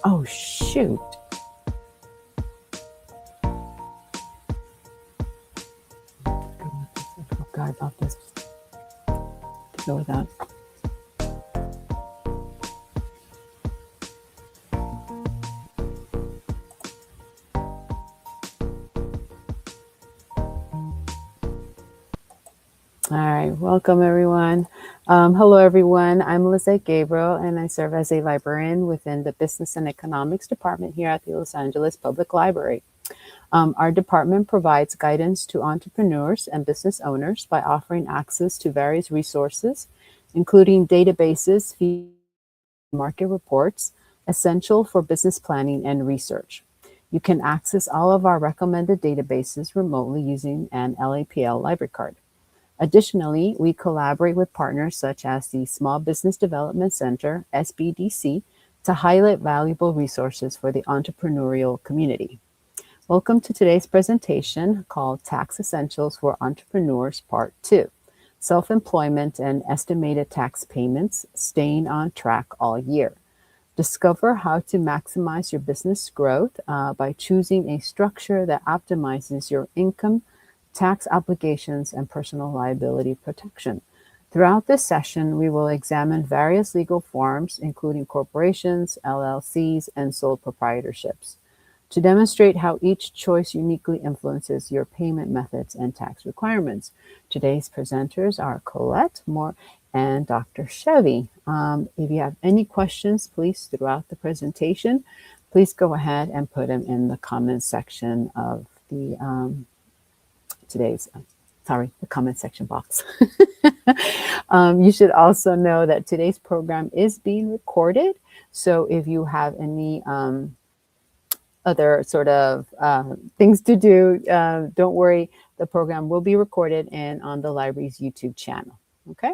Oh, shoot. I forgot about this. To go with that. All right, welcome everyone. Hello everyone. I'm Lizette Gabriel, and I serve as a librarian within the Business and Economics Department here at the Los Angeles Public Library. Our department provides guidance to entrepreneurs and business owners by offering access to various resources, including databases, market reports, essential for business planning and research. You can access all of our recommended databases remotely using an LAPL library card. Additionally, we collaborate with partners such as the Small Business Development Center, SBDC, to highlight valuable resources for the entrepreneurial community. Welcome to today's presentation called Tax Essentials for Entrepreneurs Part 2, Self-Employment and Estimated Tax Payments, Staying on Track All Year. Discover how to maximize your business growth by choosing a structure that optimizes your income, tax obligations, and personal liability protection. Throughout this session, we will examine various legal forms, including corporations, LLCs, and sole proprietorships, to demonstrate how each choice uniquely influences your payment methods and tax requirements. Today's presenters are Colette Moore and Dr. Chevy. If you have any questions, please, throughout the presentation, please go ahead and put them in the comment section of the the comment section box. You should also know that today's program is being recorded. So if you have any other sort of things to do, don't worry. The program will be recorded and on the library's YouTube channel. Okay.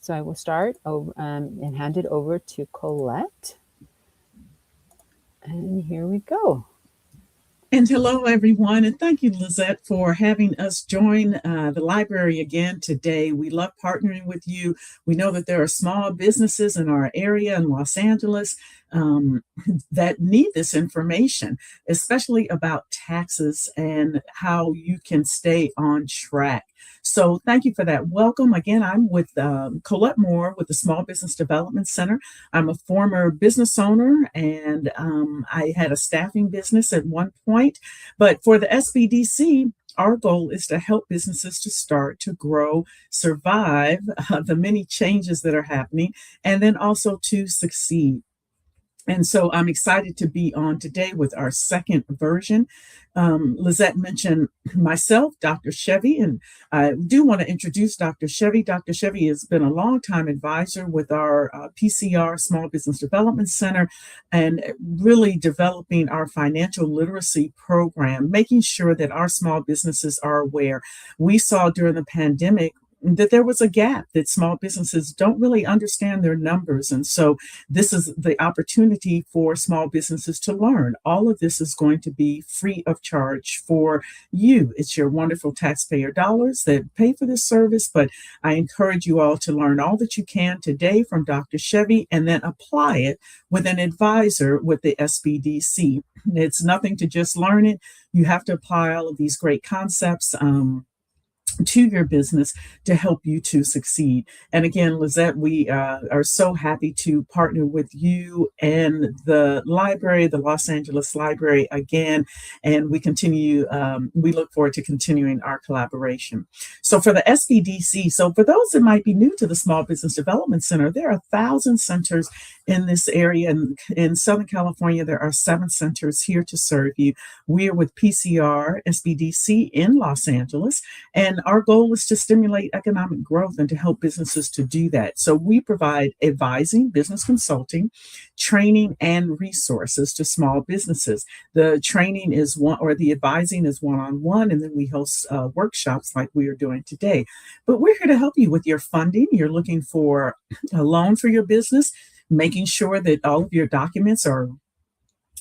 So I will start and hand it over to Colette. And here we go. And hello, everyone. And thank you, Lizette, for having us join the library again today. We love partnering with you. We know that there are small businesses in our area in Los Angeles that need this information, especially about taxes and how you can stay on track. So thank you for that. Welcome. Again, I'm with Colette Moore with the Small Business Development Center. I'm a former business owner, and I had a staffing business at one point. But for the SBDC, our goal is to help businesses to start, to grow, survive the many changes that are happening, and then also to succeed. And so I'm excited to be on today with our second version. Lizette mentioned myself, Dr. Chevy, and I do want to introduce Dr. Chevy. Dr. Chevy has been a longtime advisor with our PCR, Small Business Development Center, and really developing our financial literacy program, making sure that our small businesses are aware. We saw during the pandemic that there was a gap, that small businesses don't really understand their numbers. And so this is the opportunity for small businesses to learn. All of this is going to be free of charge for you. It's your wonderful taxpayer dollars that pay for this service, but I encourage you all to learn all that you can today from Dr. Chevy and then apply it with an advisor with the SBDC. It's nothing to just learn it. You have to apply all of these great concepts to your business to help you to succeed. And again, Lizette, we are so happy to partner with you and the library, the Los Angeles Library again, and we look forward to continuing our collaboration. So for the SBDC, so for those that might be new to the Small Business Development Center, there are 1,000 centers in this area. And in Southern California, there are 7 centers here to serve you. We are with PCR SBDC in Los Angeles, and our goal is to stimulate economic growth and to help businesses to do that. So we provide advising, business consulting, training, and resources to small businesses. The training is the advising is one-on-one, and then we host workshops like we are doing today. But we're here to help you with your funding. You're looking for a loan for your business, making sure that all of your documents are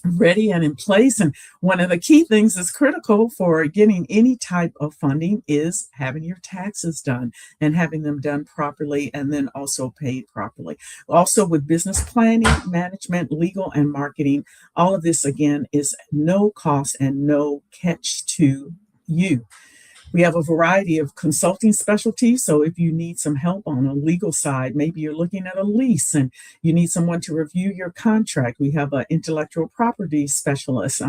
ready and in place. And one of the key things that's critical for getting any type of funding is having your taxes done and having them done properly and then also paid properly. Also, with business planning, management, legal, and marketing, all of this again is no cost and no catch to you. We have a variety of consulting specialties. So if you need some help on a legal side, maybe you're looking at a lease and you need someone to review your contract. We have an intellectual property specialist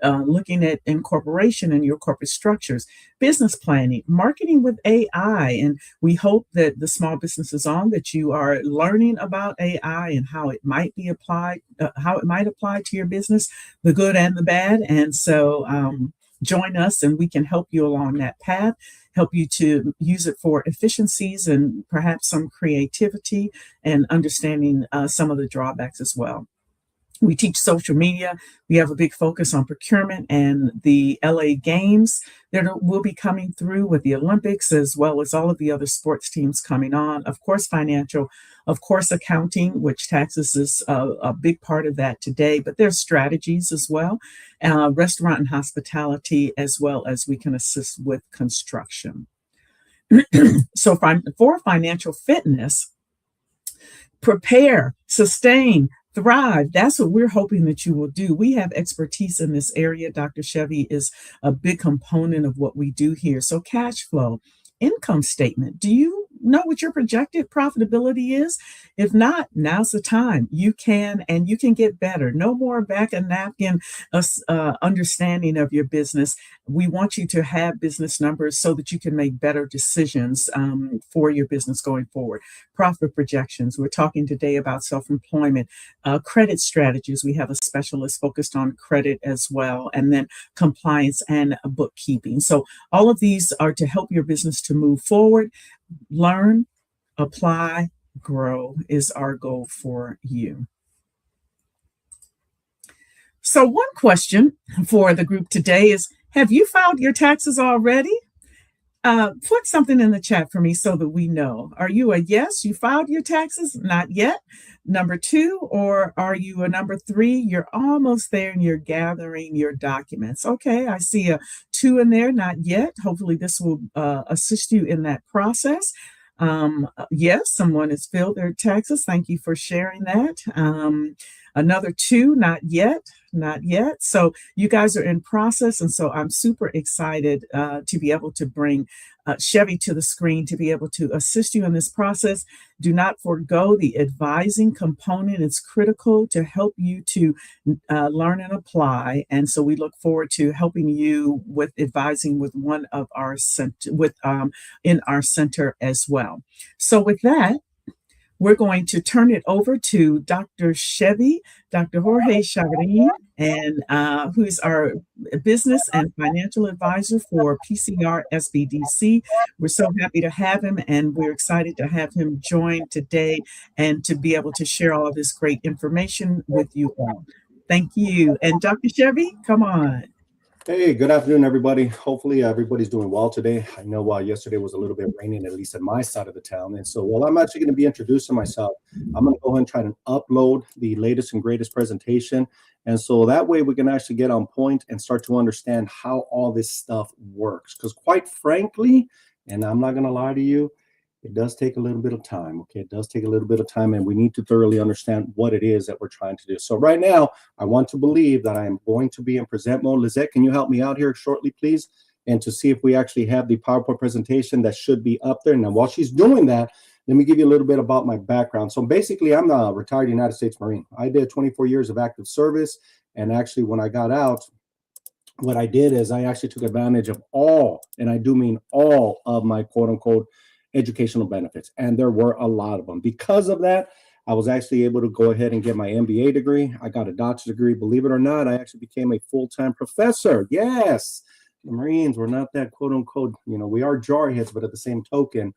looking at incorporation and your corporate structures, business planning, marketing with AI. And we hope that the small businesses on that you are learning about AI and how it might be applied, how it might apply to your business, the good and the bad. And so, join us and we can help you along that path, help you to use it for efficiencies and perhaps some creativity and understanding some of the drawbacks as well. We teach social media. We have a big focus on procurement and the LA Games that will be coming through with the Olympics, as well as all of the other sports teams coming on. Of course, financial, of course, accounting, which taxes is a big part of that today, but there's strategies as well, restaurant and hospitality, as well as we can assist with construction. So for financial fitness, prepare, sustain, thrive. That's what we're hoping that you will do. We have expertise in this area. Dr. Chevy is a big component of what we do here. So cash flow, income statement. Do you know what your projected profitability is? If not, now's the time. You can, and you can get better. No more back a napkin understanding of your business. We want you to have business numbers so that you can make better decisions for your business going forward. Profit projections. We're talking today about self-employment, credit strategies. We have a specialist focused on credit as well, and then compliance and bookkeeping. So all of these are to help your business to move forward. Learn, apply, grow is our goal for you. So one question for the group today is, have you filed your taxes already? Put something in the chat for me so that we know. Are you a yes, you filed your taxes? Not yet. Number 2, or are you a number 3? You're almost there and you're gathering your documents. Okay, I see a 2 in there, not yet. Hopefully this will assist you in that process. Yes, someone has filled their taxes. Thank you for sharing that. Another 2, not yet, not yet. So you guys are in process. And so I'm super excited to be able to bring Chevy to the screen to be able to assist you in this process. Do not forego the advising component. It's critical to help you to learn and apply. And so we look forward to helping you with advising with one of our in our center as well. So with that, we're going to turn it over to Dr. Chevy, Dr. Jorge Chavarin, and who's our business and financial advisor for PCR SBDC. We're so happy to have him, and we're excited to have him join today and to be able to share all of this great information with you all. Thank you. And Dr. Chevy, come on. Hey, good afternoon, everybody. Hopefully everybody's doing well today. I know yesterday was a little bit raining, at least at my side of the town. And so while I'm actually going to be introducing myself, I'm going to go ahead and try to upload the latest and greatest presentation. And so that way we can actually get on point and start to understand how all this stuff works. Because quite frankly, and I'm not going to lie to you, it does take a little bit of time. Okay, it does take a little bit of time, and we need to thoroughly understand what it is that we're trying to do. So right now, I want to believe that I am going to be in present mode. Lizette, can you help me out here shortly, please? And to see if we actually have the PowerPoint presentation that should be up there. Now, while she's doing that, let me give you a little bit about my background. So basically, I'm a retired United States Marine. I did 24 years of active service, and actually, when I got out, what I did is I actually took advantage of all, and I do mean all, of my quote-unquote educational benefits, and there were a lot of them. Because of that, I was actually able to go ahead and get my MBA degree. I got a doctorate degree. Believe it or not, I actually became a full-time professor. Yes, the Marines were not that quote-unquote, we are jarheads, but at the same token,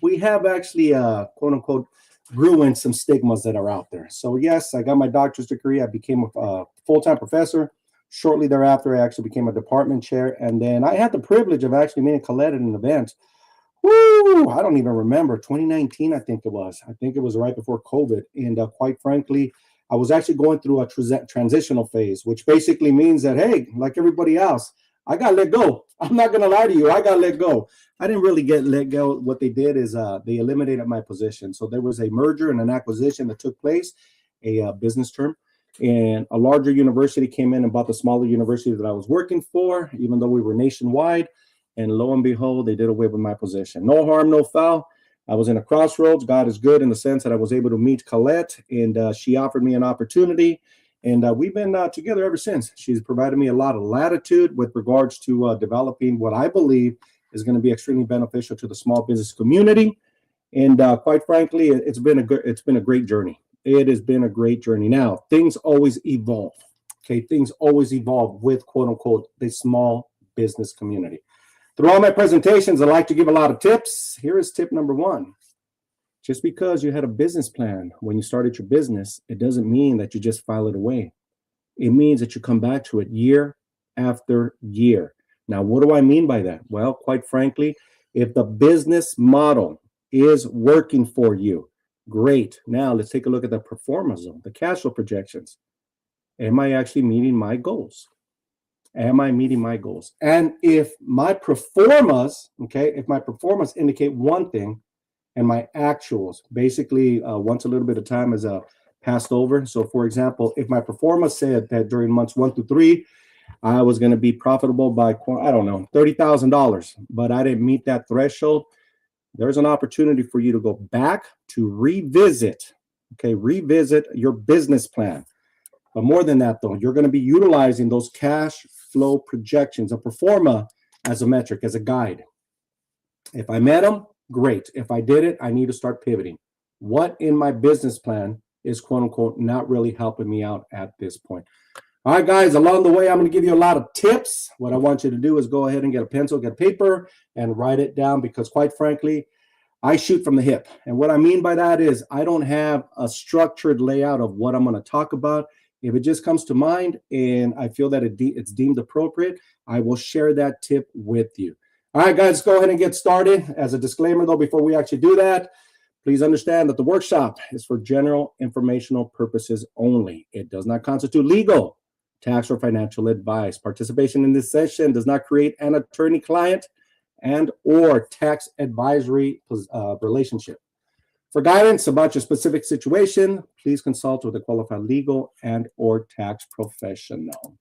we have actually quote-unquote ruined some stigmas that are out there. So yes, I got my doctorate degree. I became a full-time professor. Shortly thereafter, I actually became a department chair, and then I had the privilege of actually meeting Colette at an event. Woo! I don't even remember. 2019, I think it was. I think it was right before COVID. And quite frankly, I was actually going through a transitional phase, which basically means that, hey, like everybody else, I got let go. I'm not going to lie to you. I got let go. I didn't really get let go. What they did is they eliminated my position. So there was a merger and an acquisition that took place, a business term, and a larger university came in and bought the smaller university that I was working for, even though we were nationwide. And lo and behold, they did away with my position. No harm, no foul. I was in a crossroads. God is good in the sense that I was able to meet Colette, and she offered me an opportunity. And we've been together ever since. She's provided me a lot of latitude with regards to developing what I believe is going to be extremely beneficial to the small business community. And quite frankly, it's been a great journey. It has been a great journey. Now, things always evolve. Okay, things always evolve with quote unquote the small business community. Through all my presentations, I like to give a lot of tips. Here is tip number one. Just because you had a business plan when you started your business, it doesn't mean that you just file it away. It means that you come back to it year after year. Now, what do I mean by that? Well, quite frankly, if the business model is working for you, great. Now, let's take a look at the performance zone, the cash flow projections. Am I actually meeting my goals? Am I meeting my goals? And if my performance, indicate one thing, and my actuals, basically, once a little bit of time is passed over. So, for example, if my performance said that during months 1 through 3, I was going to be profitable by, I don't know, $30,000, but I didn't meet that threshold, there's an opportunity for you to go back to revisit your business plan. But more than that, though, you're going to be utilizing those cash flow projections, a pro forma, as a metric, as a guide. If I met them, great. If I didn't, I need to start pivoting. What in my business plan is quote unquote not really helping me out at this point? All right, guys, along the way, I'm going to give you a lot of tips. What I want you to do is go ahead and get a pencil, get paper, and write it down, because quite frankly, I shoot from the hip. And what I mean by that is I don't have a structured layout of what I'm going to talk about. If it just comes to mind and I feel that it's deemed appropriate, I will share that tip with you. All right, guys, go ahead and get started. As a disclaimer, though, before we actually do that, please understand that the workshop is for general informational purposes only. It does not constitute legal, tax, or financial advice. Participation in this session does not create an attorney-client and or tax advisory relationship. For guidance about your specific situation, please consult with a qualified legal and or tax professional.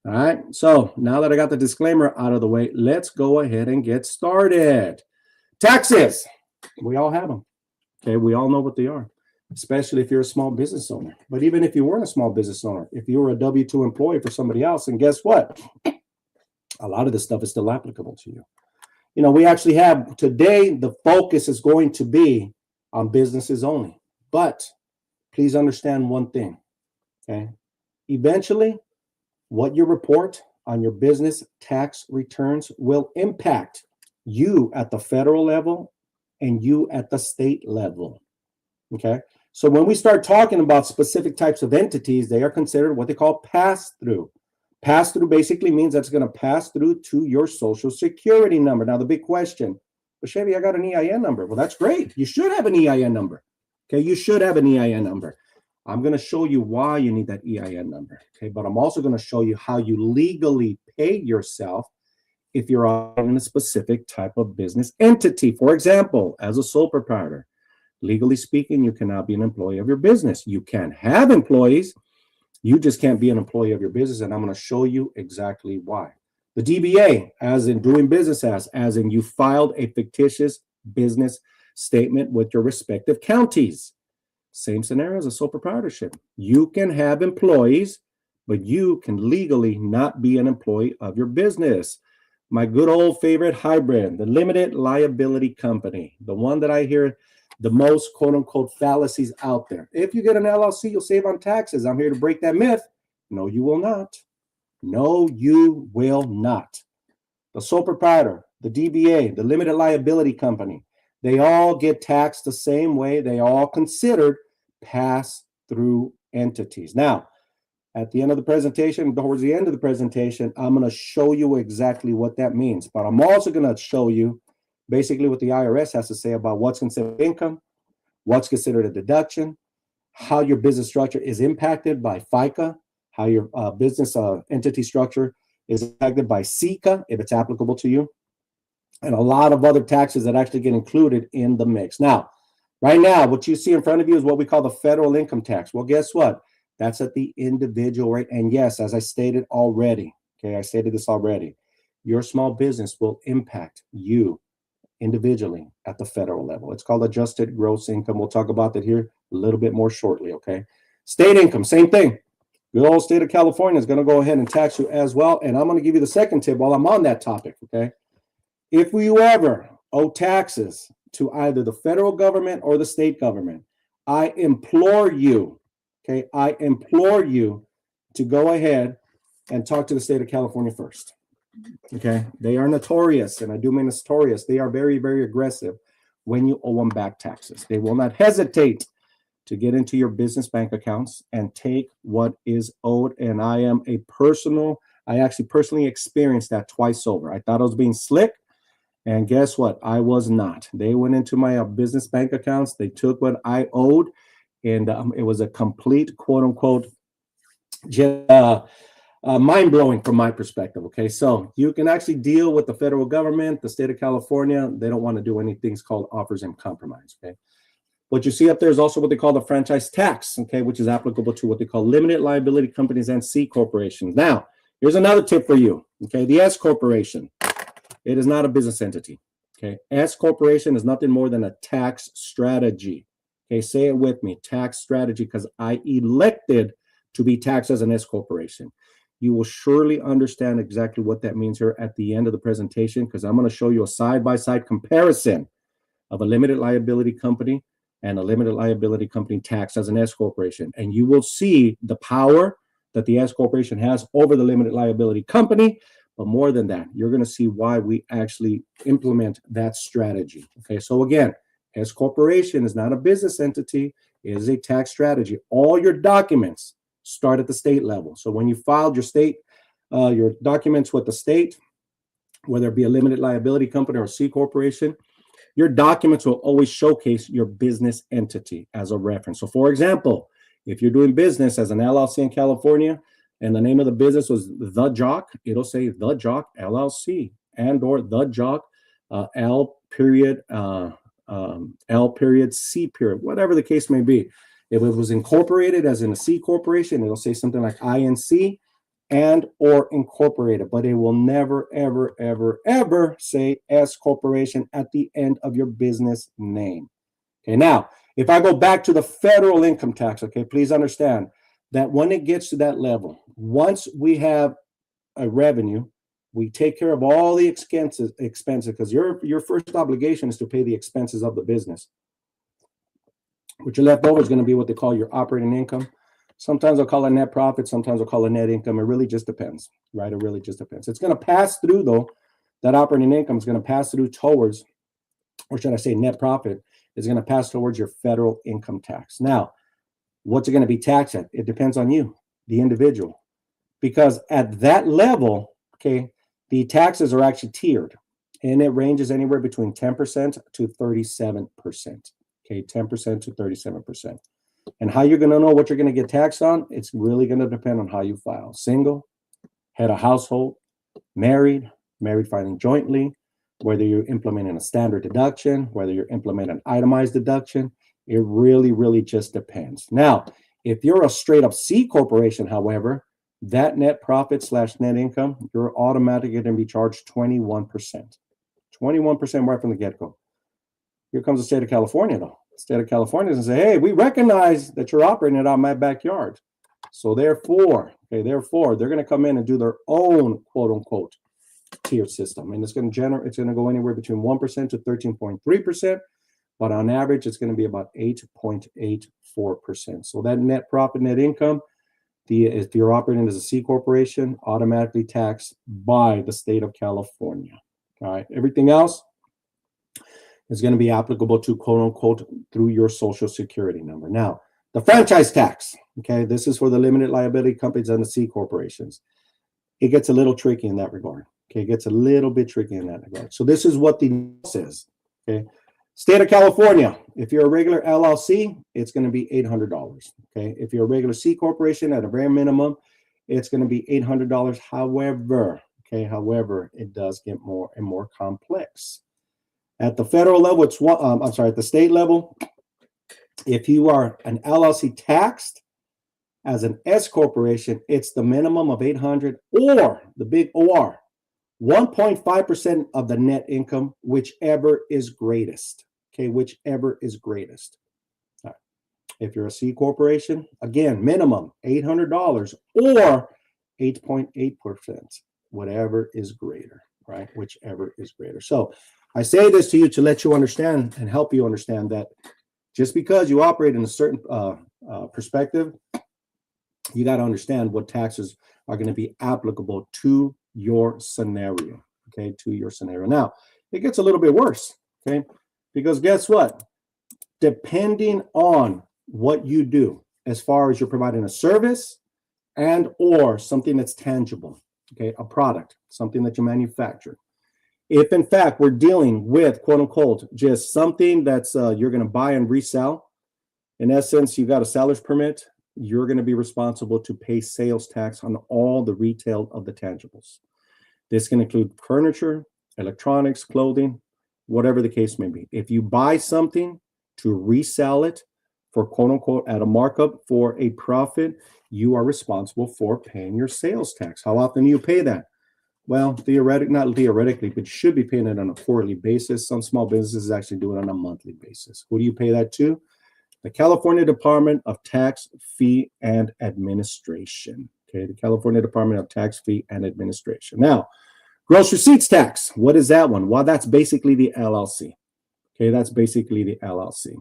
All right, so now that I got the disclaimer out of the way, let's go ahead and get started. Taxes, we all have them. Okay, we all know what they are, especially if you're a small business owner. But even if you weren't a small business owner, if you were a W-2 employee for somebody else, and guess what? A lot of this stuff is still applicable to you. You know, we actually have today, the focus is going to be on businesses only. But please understand one thing, okay? Eventually, what you report on your business tax returns will impact you at the federal level and you at the state level, okay? So when we start talking about specific types of entities, they are considered what they call pass-through. Pass-through basically means that's going to pass through to your social security number. Now, the big question, well, Chevy, I got an EIN number. Well, that's great. You should have an EIN number, okay? You should have an EIN number. I'm going to show you why you need that EIN number, okay? But I'm also going to show you how you legally pay yourself if you're in a specific type of business entity. For example, as a sole proprietor, legally speaking, you cannot be an employee of your business. You can have employees. You just can't be an employee of your business, and I'm going to show you exactly why. The DBA, as in doing business as in you filed a fictitious business statement with your respective counties. Same scenario as a sole proprietorship. You can have employees, but you can legally not be an employee of your business. My good old favorite hybrid, the limited liability company, the one that I hear the most quote unquote fallacies out there. If you get an LLC, you'll save on taxes. I'm here to break that myth. No, you will not. No, you will not. The sole proprietor, the DBA, the limited liability company, they all get taxed the same way. They all considered pass-through entities. Now, at the end of the presentation, towards the end of the presentation, I'm going to show you exactly what that means. But I'm also going to show you basically what the IRS has to say about what's considered income, what's considered a deduction, how your business structure is impacted by FICA, how your business entity structure is impacted by SECA, if it's applicable to you, and a lot of other taxes that actually get included in the mix. Now, right now, what you see in front of you is what we call the federal income tax. Well, guess what? That's at the individual rate. And yes, as I stated already, okay, I stated this already, your small business will impact you individually at the federal level. It's called adjusted gross income. We'll talk about that here a little bit more shortly, okay? State income, same thing. Good old state of California is going to go ahead and tax you as well. And I'm going to give you the second tip while I'm on that topic, okay? If you ever owe taxes to either the federal government or the state government, I implore you, okay, I implore you to go ahead and talk to the state of California first. Okay, they are notorious, and I do mean notorious. They are very, very aggressive when you owe them back taxes. They will not hesitate to get into your business bank accounts and take what is owed. And I actually personally experienced that twice over. I thought I was being slick, and guess what? I was not. They went into my business bank accounts. They took what I owed, and it was a complete quote unquote mind-blowing from my perspective. Okay, so you can actually deal with the federal government, the state of California. They don't want to do anything called offers in compromise. Okay, what you see up there is also what they call the franchise tax, okay, which is applicable to what they call limited liability companies and C corporations. Now, here's another tip for you. Okay, the S corporation, it is not a business entity. Okay, S corporation is nothing more than a tax strategy. Okay, say it with me, tax strategy, because I elected to be taxed as an S corporation. You will surely understand exactly what that means here at the end of the presentation, because I'm going to show you a side-by-side comparison of a limited liability company and a limited liability company taxed as an S corporation. And you will see the power that the S corporation has over the limited liability company. But more than that, you're going to see why we actually implement that strategy. Okay, so again, S corporation is not a business entity, it is a tax strategy. All your documents start at the state level. So when you filed your documents with the state, whether it be a limited liability company or a C corporation, your documents will always showcase your business entity as a reference. So for example, if you're doing business as an LLC in California and the name of the business was The Jock, it'll say The Jock LLC and or The Jock L period C period, whatever the case may be. If it was incorporated as in a C corporation, it'll say something like INC and or incorporated, but it will never, ever, ever, ever say S corporation at the end of your business name. Okay, now, if I go back to the federal income tax, okay, please understand that when it gets to that level, once we have a revenue, we take care of all the expenses, because your first obligation is to pay the expenses of the business. What you're left over is going to be what they call your operating income. Sometimes they'll call it net profit. Sometimes they'll call it net income. It really just depends, right? It really just depends. It's going to pass through, though. That operating income is going to pass through towards, or should I say net profit, is going to pass towards your federal income tax. Now, what's it going to be taxed at? It depends on you, the individual. Because at that level, okay, the taxes are actually tiered. And it ranges anywhere between 10% to 37%. Okay, 10% to 37%. And how you're going to know what you're going to get taxed on, it's really going to depend on how you file. Single, head of household, married filing jointly, whether you're implementing a standard deduction, whether you're implementing an itemized deduction, it really, really just depends. Now, if you're a straight up C corporation, however, that net profit / net income, you're automatically going to be charged 21%. 21% right from the get-go. Here comes the state of California, though. The state of California is going to say, hey, we recognize that you're operating it out of my backyard. So therefore, they're going to come in and do their own quote unquote tiered system. And it's going to go anywhere between 1% to 13.3%, but on average, it's going to be about 8.84%. So that net profit, net income, if you're operating as a C corporation, automatically taxed by the state of California. All right. Everything else is going to be applicable to quote unquote through your social security number. Now, the franchise tax, okay, this is for the limited liability companies and the C corporations. It gets a little tricky in that regard. Okay, it gets a little bit tricky in that regard. So this is what the says. Okay, State of California, if you're a regular LLC, it's going to be $800. Okay. If you're a regular C corporation at a very minimum, it's going to be $800. However, it does get more and more complex. At the federal level, at the state level, if you are an LLC taxed as an S corporation, it's the minimum of $800 or the big OR, 1.5% of the net income, whichever is greatest. Okay, whichever is greatest. All right. If you're a C corporation, again, minimum $800 or 8.8%, whatever is greater, right? Whichever is greater. So I say this to you to let you understand and help you understand that just because you operate in a certain perspective, you got to understand what taxes are going to be applicable to your scenario, okay, to your scenario. Now, it gets a little bit worse, okay, because guess what? Depending on what you do, as far as you're providing a service and or something that's tangible, okay, a product, something that you manufacture. If in fact we're dealing with quote unquote just something that's you're going to buy and resell, in essence, you got a seller's permit, you're going to be responsible to pay sales tax on all the retail of the tangibles. This can include furniture, electronics, clothing, whatever the case may be. If you buy something to resell it for quote unquote at a markup for a profit, you are responsible for paying your sales tax. How often do you pay that? Well, not theoretically, but you should be paying it on a quarterly basis. Some small businesses actually do it on a monthly basis. Who do you pay that to? The California Department of Tax, Fee, and Administration. Okay, the California Department of Tax, Fee, and Administration. Now, gross receipts tax. What is that one? Well, that's basically the LLC. Okay, that's basically the LLC.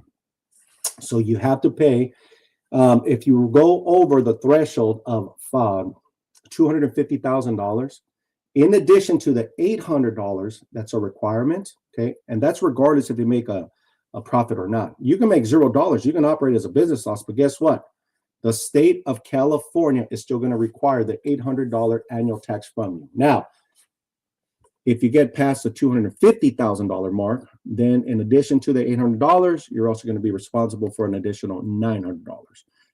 So you have to pay, if you go over the threshold of $250,000, in addition to the $800, that's a requirement, okay? And that's regardless if you make a profit or not. You can make $0. You can operate as a business loss, but guess what? The state of California is still going to require the $800 annual tax from you. Now, if you get past the $250,000 mark, then in addition to the $800, you're also going to be responsible for an additional $900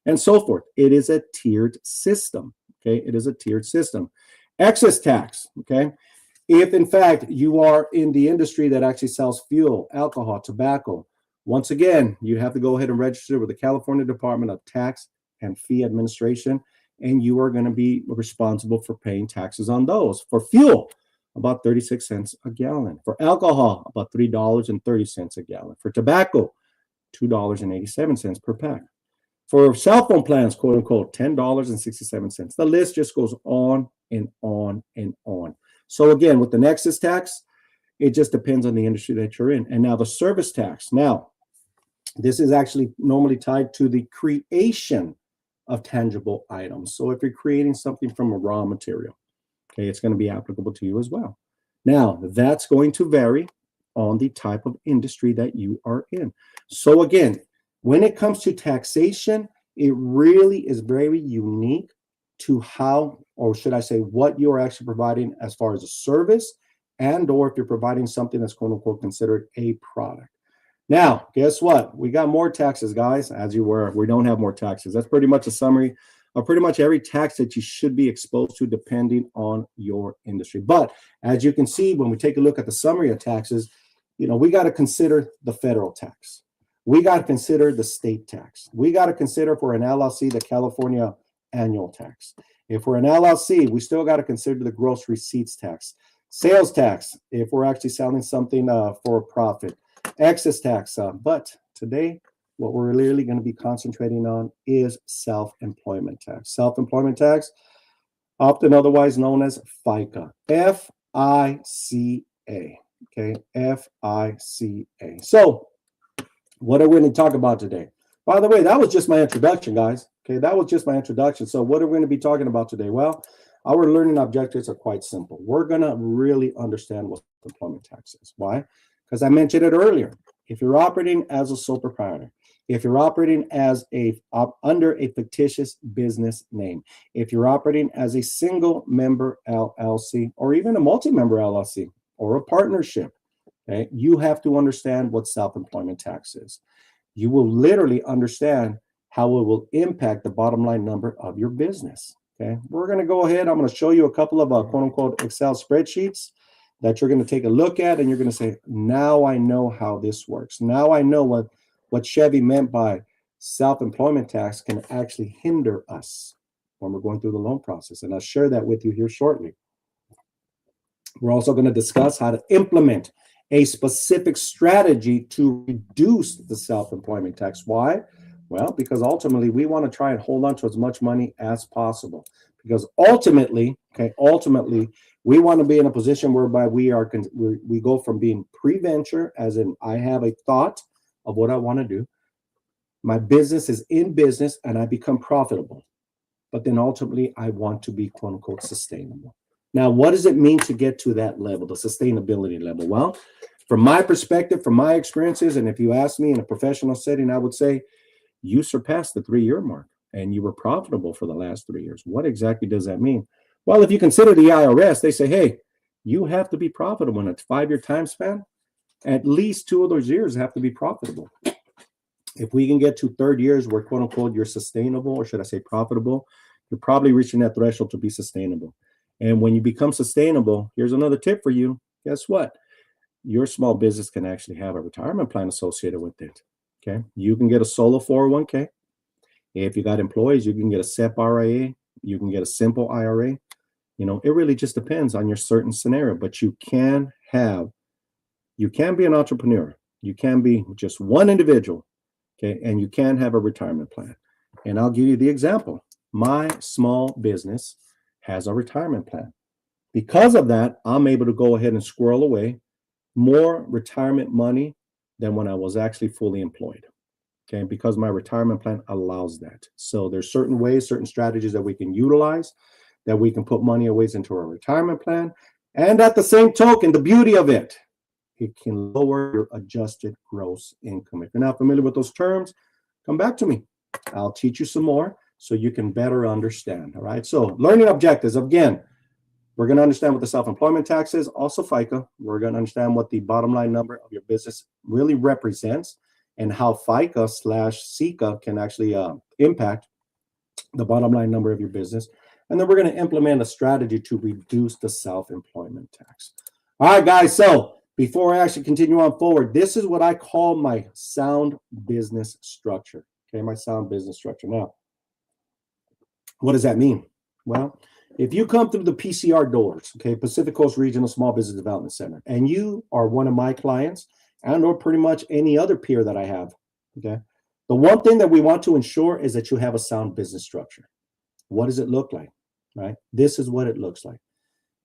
and so forth. It is a tiered system, okay? It is a tiered system. Excess tax, okay? If in fact you are in the industry that actually sells fuel, alcohol, tobacco, once again, you have to go ahead and register with the California Department of Tax and Fee Administration, and you are going to be responsible for paying taxes on those. For fuel, about 36 cents a gallon. For alcohol, about $3.30 a gallon. For tobacco, $2.87 per pack. For cell phone plans, quote unquote, $10.67. The list just goes on and on and on. So again, with the nexus tax, it just depends on the industry that you're in. And now the service tax. Now, this is actually normally tied to the creation of tangible items. So if you're creating something from a raw material, okay, it's going to be applicable to you as well. Now, that's going to vary on the type of industry that you are in. So again, when it comes to taxation, it really is very unique to how, or should I say, what you are actually providing as far as a service, and or if you're providing something that's quote unquote considered a product. Now, guess what? We got more taxes, guys, as you were. We don't have more taxes. That's pretty much a summary of pretty much every tax that you should be exposed to depending on your industry. But as you can see, when we take a look at the summary of taxes, we got to consider the federal tax. We got to consider the state tax. We got to consider for an LLC, the California annual tax. If we're an LLC, we still got to consider the gross receipts tax. Sales tax, if we're actually selling something for a profit. Excess tax. But today, what we're really going to be concentrating on is self-employment tax. Self-employment tax, often otherwise known as FICA. F-I-C-A. Okay, F-I-C-A. So, what are we going to talk about today? By the way, that was just my introduction, guys. Okay, that was just my introduction. So what are we going to be talking about today? Well, our learning objectives are quite simple. We're going to really understand what employment tax is. Why? Because I mentioned it earlier. If you're operating as a sole proprietor, if you're operating as under a fictitious business name, if you're operating as a single member LLC, or even a multi-member LLC, or a partnership, Okay, you have to understand what self-employment tax is. You will literally understand how it will impact the bottom line number of your business. Okay, we're going to go ahead. I'm going to show you a couple of quote unquote Excel spreadsheets that you're going to take a look at, and you're going to say, now I know how this works. Now I know what Chevy meant by self-employment tax can actually hinder us when we're going through the loan process. And I'll share that with you here shortly. We're also going to discuss how to implement a specific strategy to reduce the self-employment tax. Why? Well, because ultimately we want to try and hold on to as much money as possible. Because ultimately, we want to be in a position whereby we go from being pre-venture, as in I have a thought of what I want to do. My business is in business and I become profitable. But then ultimately I want to be quote unquote sustainable. Now, what does it mean to get to that level, the sustainability level? Well, from my perspective, from my experiences, and if you ask me in a professional setting, I would say you surpassed the 3-year mark and you were profitable for the last 3 years. What exactly does that mean? Well, if you consider the IRS, they say, hey, you have to be profitable in a 5-year time span. At least 2 of those years have to be profitable. If we can get to 3rd years where quote unquote you're sustainable, or should I say profitable, you're probably reaching that threshold to be sustainable. And when you become sustainable, here's another tip for you. Guess what? Your small business can actually have a retirement plan associated with it. Okay. You can get a solo 401k. If you got employees, you can get a SEP RIA. You can get a simple IRA. You know, it really just depends on your certain scenario, but you can be an entrepreneur. You can be just one individual. Okay. And you can have a retirement plan. And I'll give you the example. My small business has a retirement plan. Because of that, I'm able to go ahead and squirrel away more retirement money than when I was actually fully employed. Okay, because my retirement plan allows that. So there's certain ways, certain strategies that we can utilize, that we can put money away into our retirement plan. And at the same token, the beauty of it can lower your adjusted gross income. If you're not familiar with those terms, come back to me. I'll teach you some more so you can better understand. All right. So learning objectives, again, we're going to understand what the self-employment tax is, also FICA. We're going to understand what the bottom line number of your business really represents and how FICA/SECA can actually impact the bottom line number of your business. And then we're going to implement a strategy to reduce the self-employment tax. All right, guys. So before I actually continue on forward, this is what I call my sound business structure. Okay, my sound business structure. Now, what does that mean? Well, if you come through the PCR doors, okay, Pacific Coast Regional Small Business Development Center, and you are one of my clients, and or pretty much any other peer that I have, okay, the one thing that we want to ensure is that you have a sound business structure. What does it look like, right? This is what it looks like.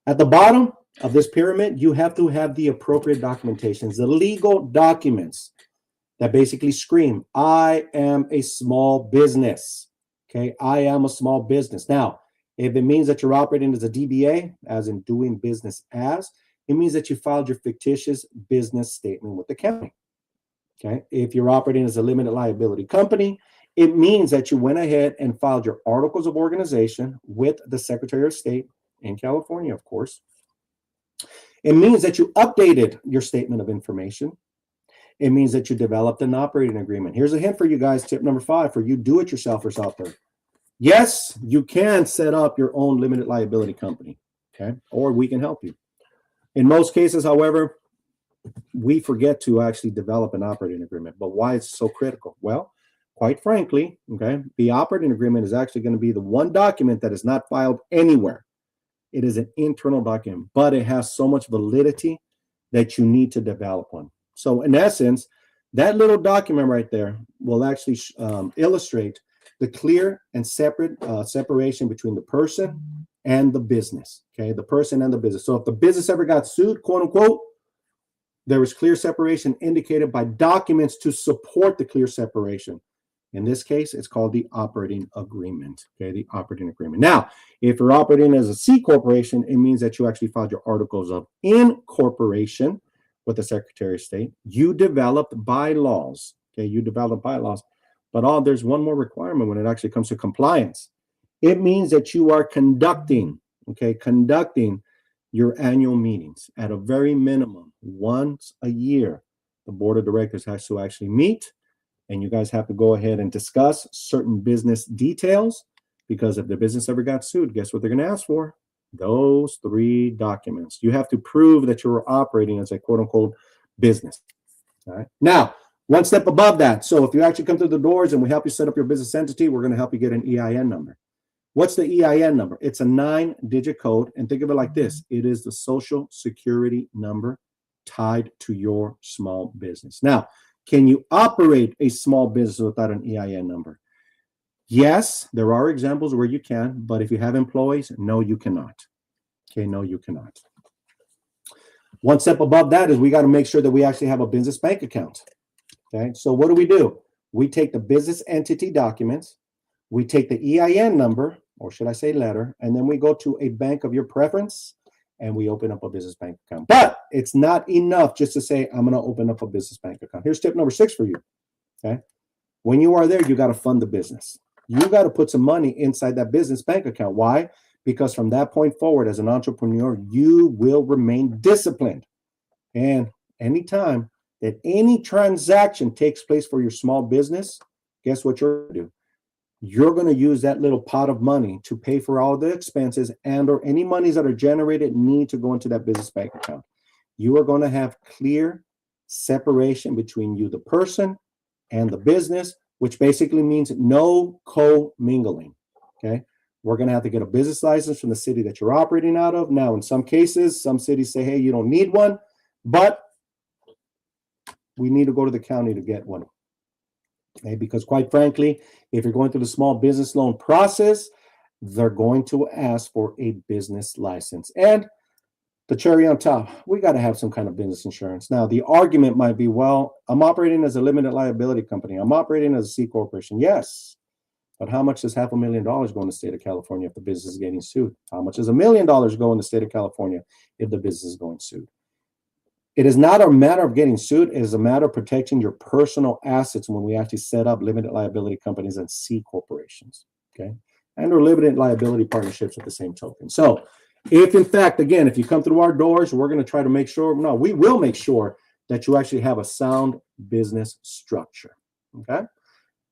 At the bottom of this pyramid, you have to have the appropriate documentations, the legal documents that basically scream, I am a small business. Okay, I am a small business. Now, if it means that you're operating as a DBA, as in doing business as, it means that you filed your fictitious business statement with the county. Okay, if you're operating as a limited liability company, it means that you went ahead and filed your articles of organization with the Secretary of State in California, of course. It means that you updated your statement of information. It means that you developed an operating agreement. Here's a hint for you guys, tip number 5 for you do-it-yourselfers out there. Yes, you can set up your own limited liability company, okay? Or we can help you. In most cases, however, we forget to actually develop an operating agreement. But why it's so critical? Well, quite frankly, okay, the operating agreement is actually going to be the one document that is not filed anywhere. It is an internal document, but it has so much validity that you need to develop one. So in essence, that little document right there will actually illustrate the clear and separation between the person and the business, okay? The person and the business. So if the business ever got sued, quote unquote, there was clear separation indicated by documents to support the clear separation. In this case, it's called the operating agreement, okay? The operating agreement. Now, if you're operating as a C corporation, it means that you actually filed your articles of incorporation with the Secretary of State. You developed bylaws, okay? You developed bylaws. But there's one more requirement when it actually comes to compliance. It means that you are conducting your annual meetings. At a very minimum, once a year, the board of directors has to actually meet, and you guys have to go ahead and discuss certain business details, because if the business ever got sued, guess what they're going to ask for? Those 3 documents. You have to prove that you're operating as a quote unquote business. All right. Now, one step above that. So if you actually come through the doors and we help you set up your business entity, we're going to help you get an EIN number. What's the EIN number? It's a 9-digit code. And think of it like this. It is the social security number tied to your small business. Now, can you operate a small business without an EIN number? Yes, there are examples where you can, but if you have employees, no, you cannot. Okay, no, you cannot. One step above that is we got to make sure that we actually have a business bank account. Okay, so what do? We take the business entity documents, we take the EIN number, or should I say letter, and then we go to a bank of your preference and we open up a business bank account. But it's not enough just to say, I'm going to open up a business bank account. Here's tip number 6 for you. Okay, when you are there, you got to fund the business. You got to put some money inside that business bank account. Why? Because from that point forward, as an entrepreneur, you will remain disciplined. And anytime that any transaction takes place for your small business, guess what you're going to do? You're going to use that little pot of money to pay for all the expenses and or any monies that are generated need to go into that business bank account. You are going to have clear separation between you, the person, and the business, which basically means no co-mingling. Okay. We're going to have to get a business license from the city that you're operating out of. Now, in some cases, some cities say, hey, you don't need one, but we need to go to the county to get one. Okay, because quite frankly, if you're going through the small business loan process, they're going to ask for a business license. And the cherry on top, we got to have some kind of business insurance. Now, the argument might be, well, I'm operating as a limited liability company. I'm operating as a C corporation. Yes. But how much does $500,000 go in the state of California if the business is getting sued? How much does $1 million go in the state of California if the business is going sued? It is not a matter of getting sued. It is a matter of protecting your personal assets when we actually set up limited liability companies and C corporations, okay? And or limited liability partnerships at the same token. So if in fact, again, if you come through our doors, we're going to try to make sure, no, we will make sure that you actually have a sound business structure, okay?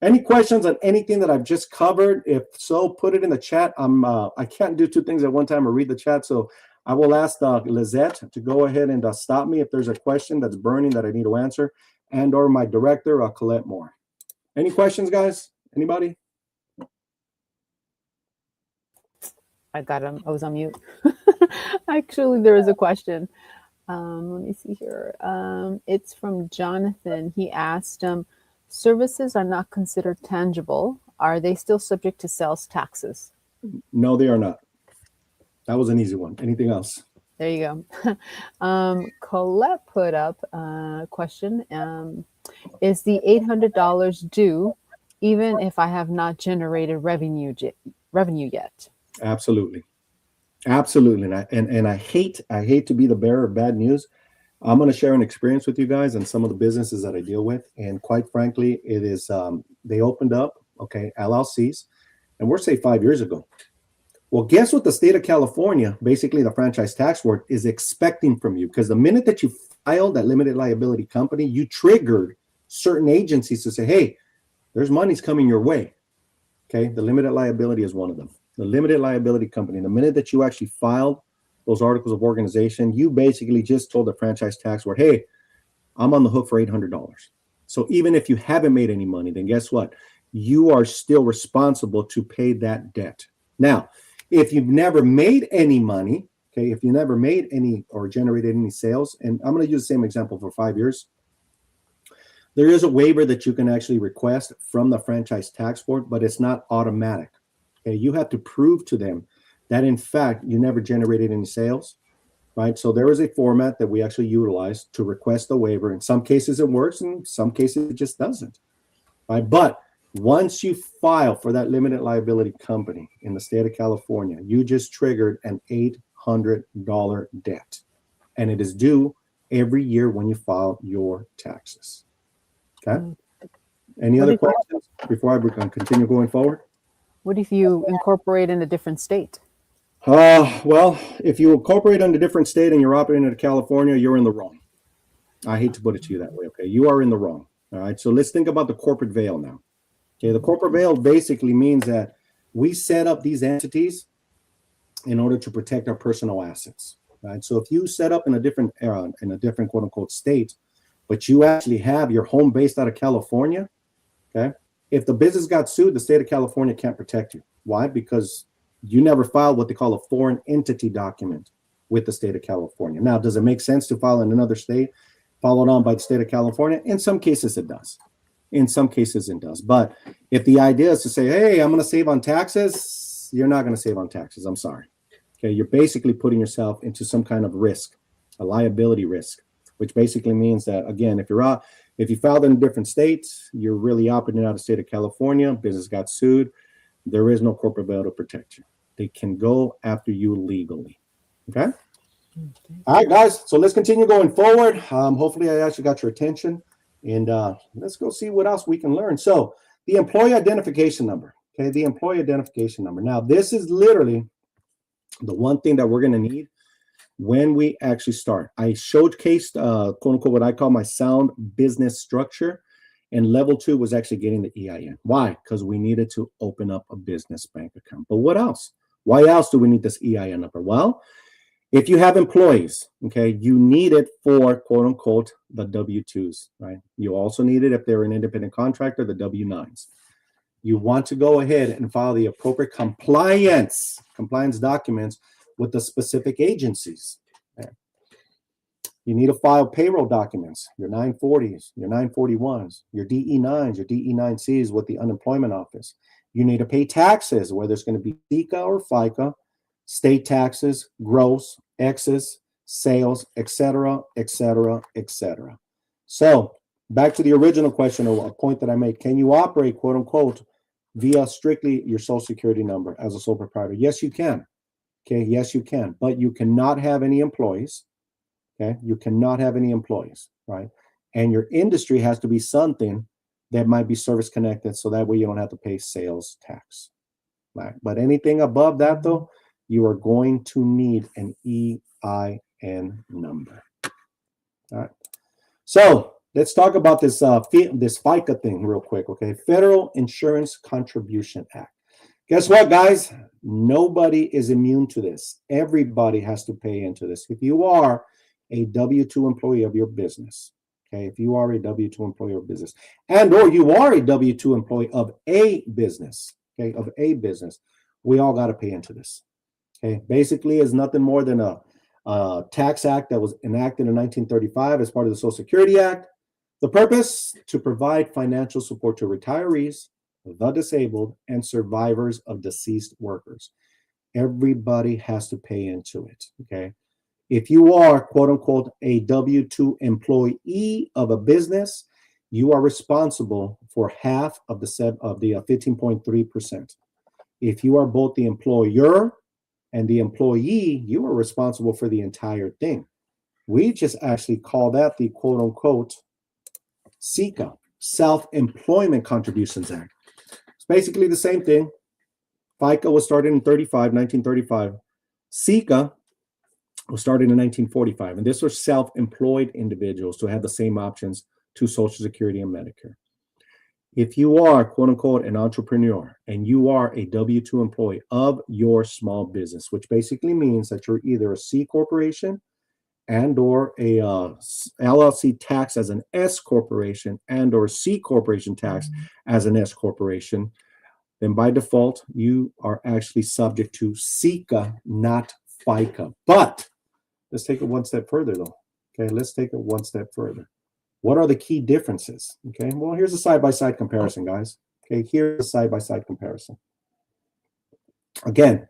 Any questions on anything that I've just covered? If so, put it in the chat. I can't do 2 things at one time or read the chat, so I will ask Lizette to go ahead and stop me if there's a question that's burning that I need to answer, and or my director, Colette Moore. Any questions, guys? Anybody? I got him. I was on mute. Actually, there is a question. Let me see here. It's from Jonathan. He asked, services are not considered tangible. Are they still subject to sales taxes? No, they are not. That was an easy one. Anything else? There you go. Colette put up a question. Is the $800 due even if I have not generated revenue yet? Absolutely. Absolutely. And I hate to be the bearer of bad news. I'm going to share an experience with you guys and some of the businesses that I deal with. And quite frankly, it is, they opened up, okay, LLCs, and we're say 5 years ago. Well, guess what the state of California, basically the franchise tax board, is expecting from you? Because the minute that you filed that limited liability company, you triggered certain agencies to say, hey, there's money's coming your way. Okay, the limited liability is one of them. The limited liability company, the minute that you actually filed those articles of organization, you basically just told the franchise tax board, hey, I'm on the hook for $800. So even if you haven't made any money, then guess what? You are still responsible to pay that debt. Now, if you've never made any money, okay, if you never made any or generated any sales, and I'm going to use the same example for 5 years, there is a waiver that you can actually request from the franchise tax board, but it's not automatic. Okay, you have to prove to them that in fact you never generated any sales, right? So there is a format that we actually utilize to request the waiver. In some cases it works, in some cases it just doesn't, right? But once you file for that limited liability company in the state of California, you just triggered an $800 debt, and it is due every year when you file your taxes. Okay. Any other questions before I continue going forward? What if you incorporate in a different state? Well, if you incorporate under a different state and you're operating out of California, you're in the wrong. I hate to put it to you that way. Okay, you are in the wrong. All right. So let's think about the corporate veil now. Okay, the corporate veil basically means that we set up these entities in order to protect our personal assets. Right. So if you set up in a different quote unquote state, but you actually have your home based out of California, okay, if the business got sued, the state of California can't protect you. Why? Because you never filed what they call a foreign entity document with the state of California. Now, does it make sense to file in another state, followed on by the state of California? In some cases, it does. In some cases, it does. But if the idea is to say, hey, I'm going to save on taxes, you're not going to save on taxes. I'm sorry. Okay, you're basically putting yourself into some kind of risk, a liability risk, which basically means that, again, if you filed in a different state, you're really operating out of the state of California, business got sued, there is no corporate veil to protect you. They can go after you legally. Okay? All right, guys. So let's continue going forward. Hopefully, I actually got your attention. And let's go see what else we can learn. So the employee identification number. Okay, the employee identification number. Now, this is literally the one thing that we're going to need when we actually start. I showcased, quote unquote, what I call my sound business structure. And level 2 was actually getting the EIN. Why? Because we needed to open up a business bank account. But what else? Why else do we need this EIN number? Well, if you have employees, okay, you need it for, quote unquote, the W-2s, right? You also need it if they're an independent contractor, the W-9s. You want to go ahead and file the appropriate compliance documents with the specific agencies. Okay. You need to file payroll documents, your 940s, your 941s, your DE-9s, your DE-9Cs with the unemployment office. You need to pay taxes, whether it's going to be FICA or FICA, state taxes, gross, excess, sales, etc., etc., etc. So back to the original question, or a point that I made, can you operate, quote unquote, via strictly your social security number as a sole proprietor? Yes, you can. Okay, yes, you can, but you cannot have any employees. Okay, you cannot have any employees, right? And your industry has to be something that might be service connected, so that way you don't have to pay sales tax, right? But anything above that, though, you are going to need an EIN number. All right. So let's talk about this this FICA thing real quick, okay? Federal Insurance Contribution Act. Guess what, guys? Nobody is immune to this. Everybody has to pay into this. If you are a W-2 employee of your business, okay? If you are a W-2 employee of business, and or you are a W-2 employee of a business, okay, of a business, we all got to pay into this. Okay, basically is nothing more than a tax act that was enacted in 1935 as part of the Social Security Act. The purpose, to provide financial support to retirees, the disabled, and survivors of deceased workers. Everybody has to pay into it, okay? If you are, quote unquote, a W-2 employee of a business, you are responsible for half of the 15.3%. If you are both the employer and the employee, you are responsible for the entire thing. We just actually call that the quote unquote SECA, Self-Employment Contributions Act. It's basically the same thing. FICA was started in 1935. SECA was started in 1945. And this was self-employed individuals to have the same options to Social Security and Medicare. If you are, quote unquote, an entrepreneur and you are a W-2 employee of your small business, which basically means that you're either a C corporation and or a LLC tax as an S corporation and or C corporation tax as an S corporation, then by default, you are actually subject to SECA, not FICA. But let's take it one step further, though. Okay, let's take it one step further. What are the key differences? Okay, well, here's a side-by-side comparison, guys. Okay, here's a side-by-side comparison. Again,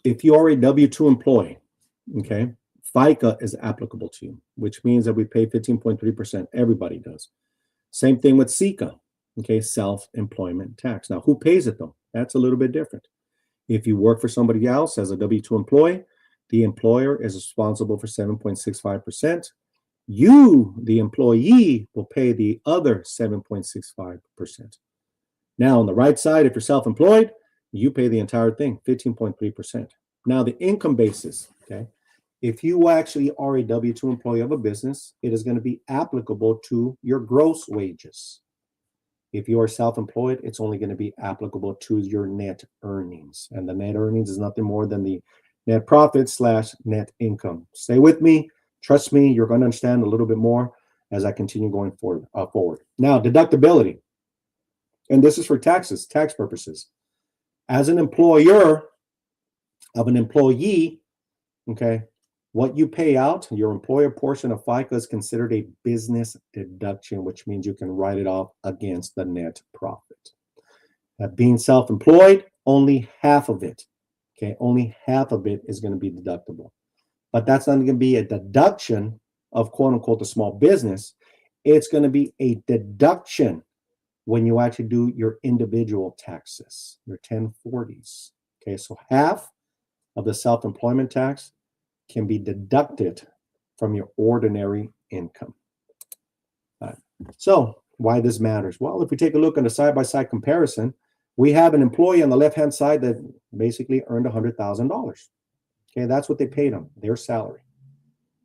if you are a W-2 employee, okay, FICA is applicable to you, which means that we pay 15.3%. Everybody does. Same thing with SECA, okay, self-employment tax. Now, who pays it, though? That's a little bit different. If you work for somebody else as a W-2 employee, the employer is responsible for 7.65%. You, the employee, will pay the other 7.65%. Now, on the right side, if you're self-employed, you pay the entire thing, 15.3%. Now, the income basis, okay? If you actually are a W-2 employee of a business, it is going to be applicable to your gross wages. If you are self-employed, it's only going to be applicable to your net earnings. And the net earnings is nothing more than the net profit slash net income. Stay with me. Trust me, you're going to understand a little bit more as I continue going forward. Now, deductibility. And this is for taxes, tax purposes. As an employer of an employee, okay, what you pay out, your employer portion of FICA is considered a business deduction, which means you can write it off against the net profit. Being self-employed, only half of it, okay, only half of it is going to be deductible. But that's not going to be a deduction of quote unquote the small business. It's going to be a deduction when you actually do your individual taxes, your 1040s. Okay, so half of the self-employment tax can be deducted from your ordinary income. So why this matters? Well, if we take a look at a side-by-side comparison, we have an employee on the left-hand side that basically earned $100,000. Okay, that's what they paid them, their salary.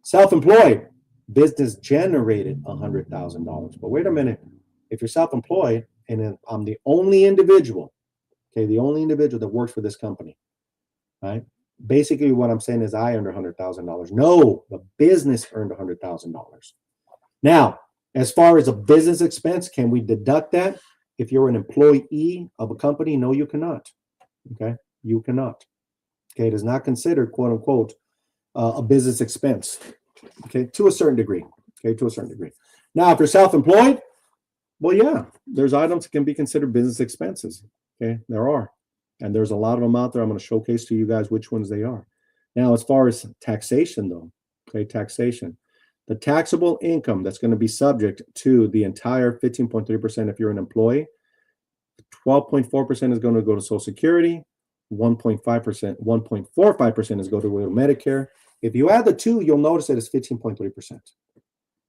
Self-employed, business generated $100,000. But wait a minute, if you're self-employed and I'm the only individual, okay, the only individual that works for this company, right? Basically, what I'm saying is I earned $100,000. No, the business earned $100,000. Now, as far as a business expense, can we deduct that? If you're an employee of a company, no, you cannot. Okay, you cannot. Okay, it is not considered quote unquote a business expense. Okay, to a certain degree. Okay, to a certain degree. Now, if you're self-employed, well, yeah, there's items that can be considered business expenses. Okay, there are. And there's a lot of them out there. I'm going to showcase to you guys which ones they are. Now, as far as taxation, though, okay, taxation. The taxable income that's going to be subject to the entire 15.3% if you're an employee, 12.4% is going to go to Social Security, 1.5%, 1.45% is going to go to Medicare. If you add the two, you'll notice that it's 15.3%.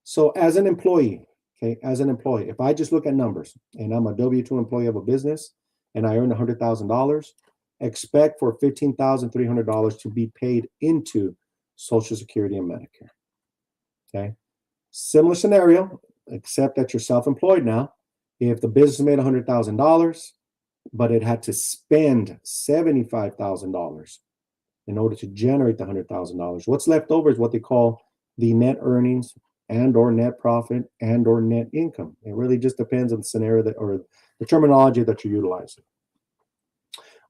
So as an employee, okay, as an employee, if I just look at numbers and I'm a W-2 employee of a business and I earn $100,000, expect for $15,300 to be paid into Social Security and Medicare. Okay, similar scenario, except that you're self-employed now. If the business made $100,000, but it had to spend $75,000 in order to generate the $100,000, what's left over is what they call the net earnings and or net profit and or net income. It really just depends on the scenario that or the terminology that you're utilizing.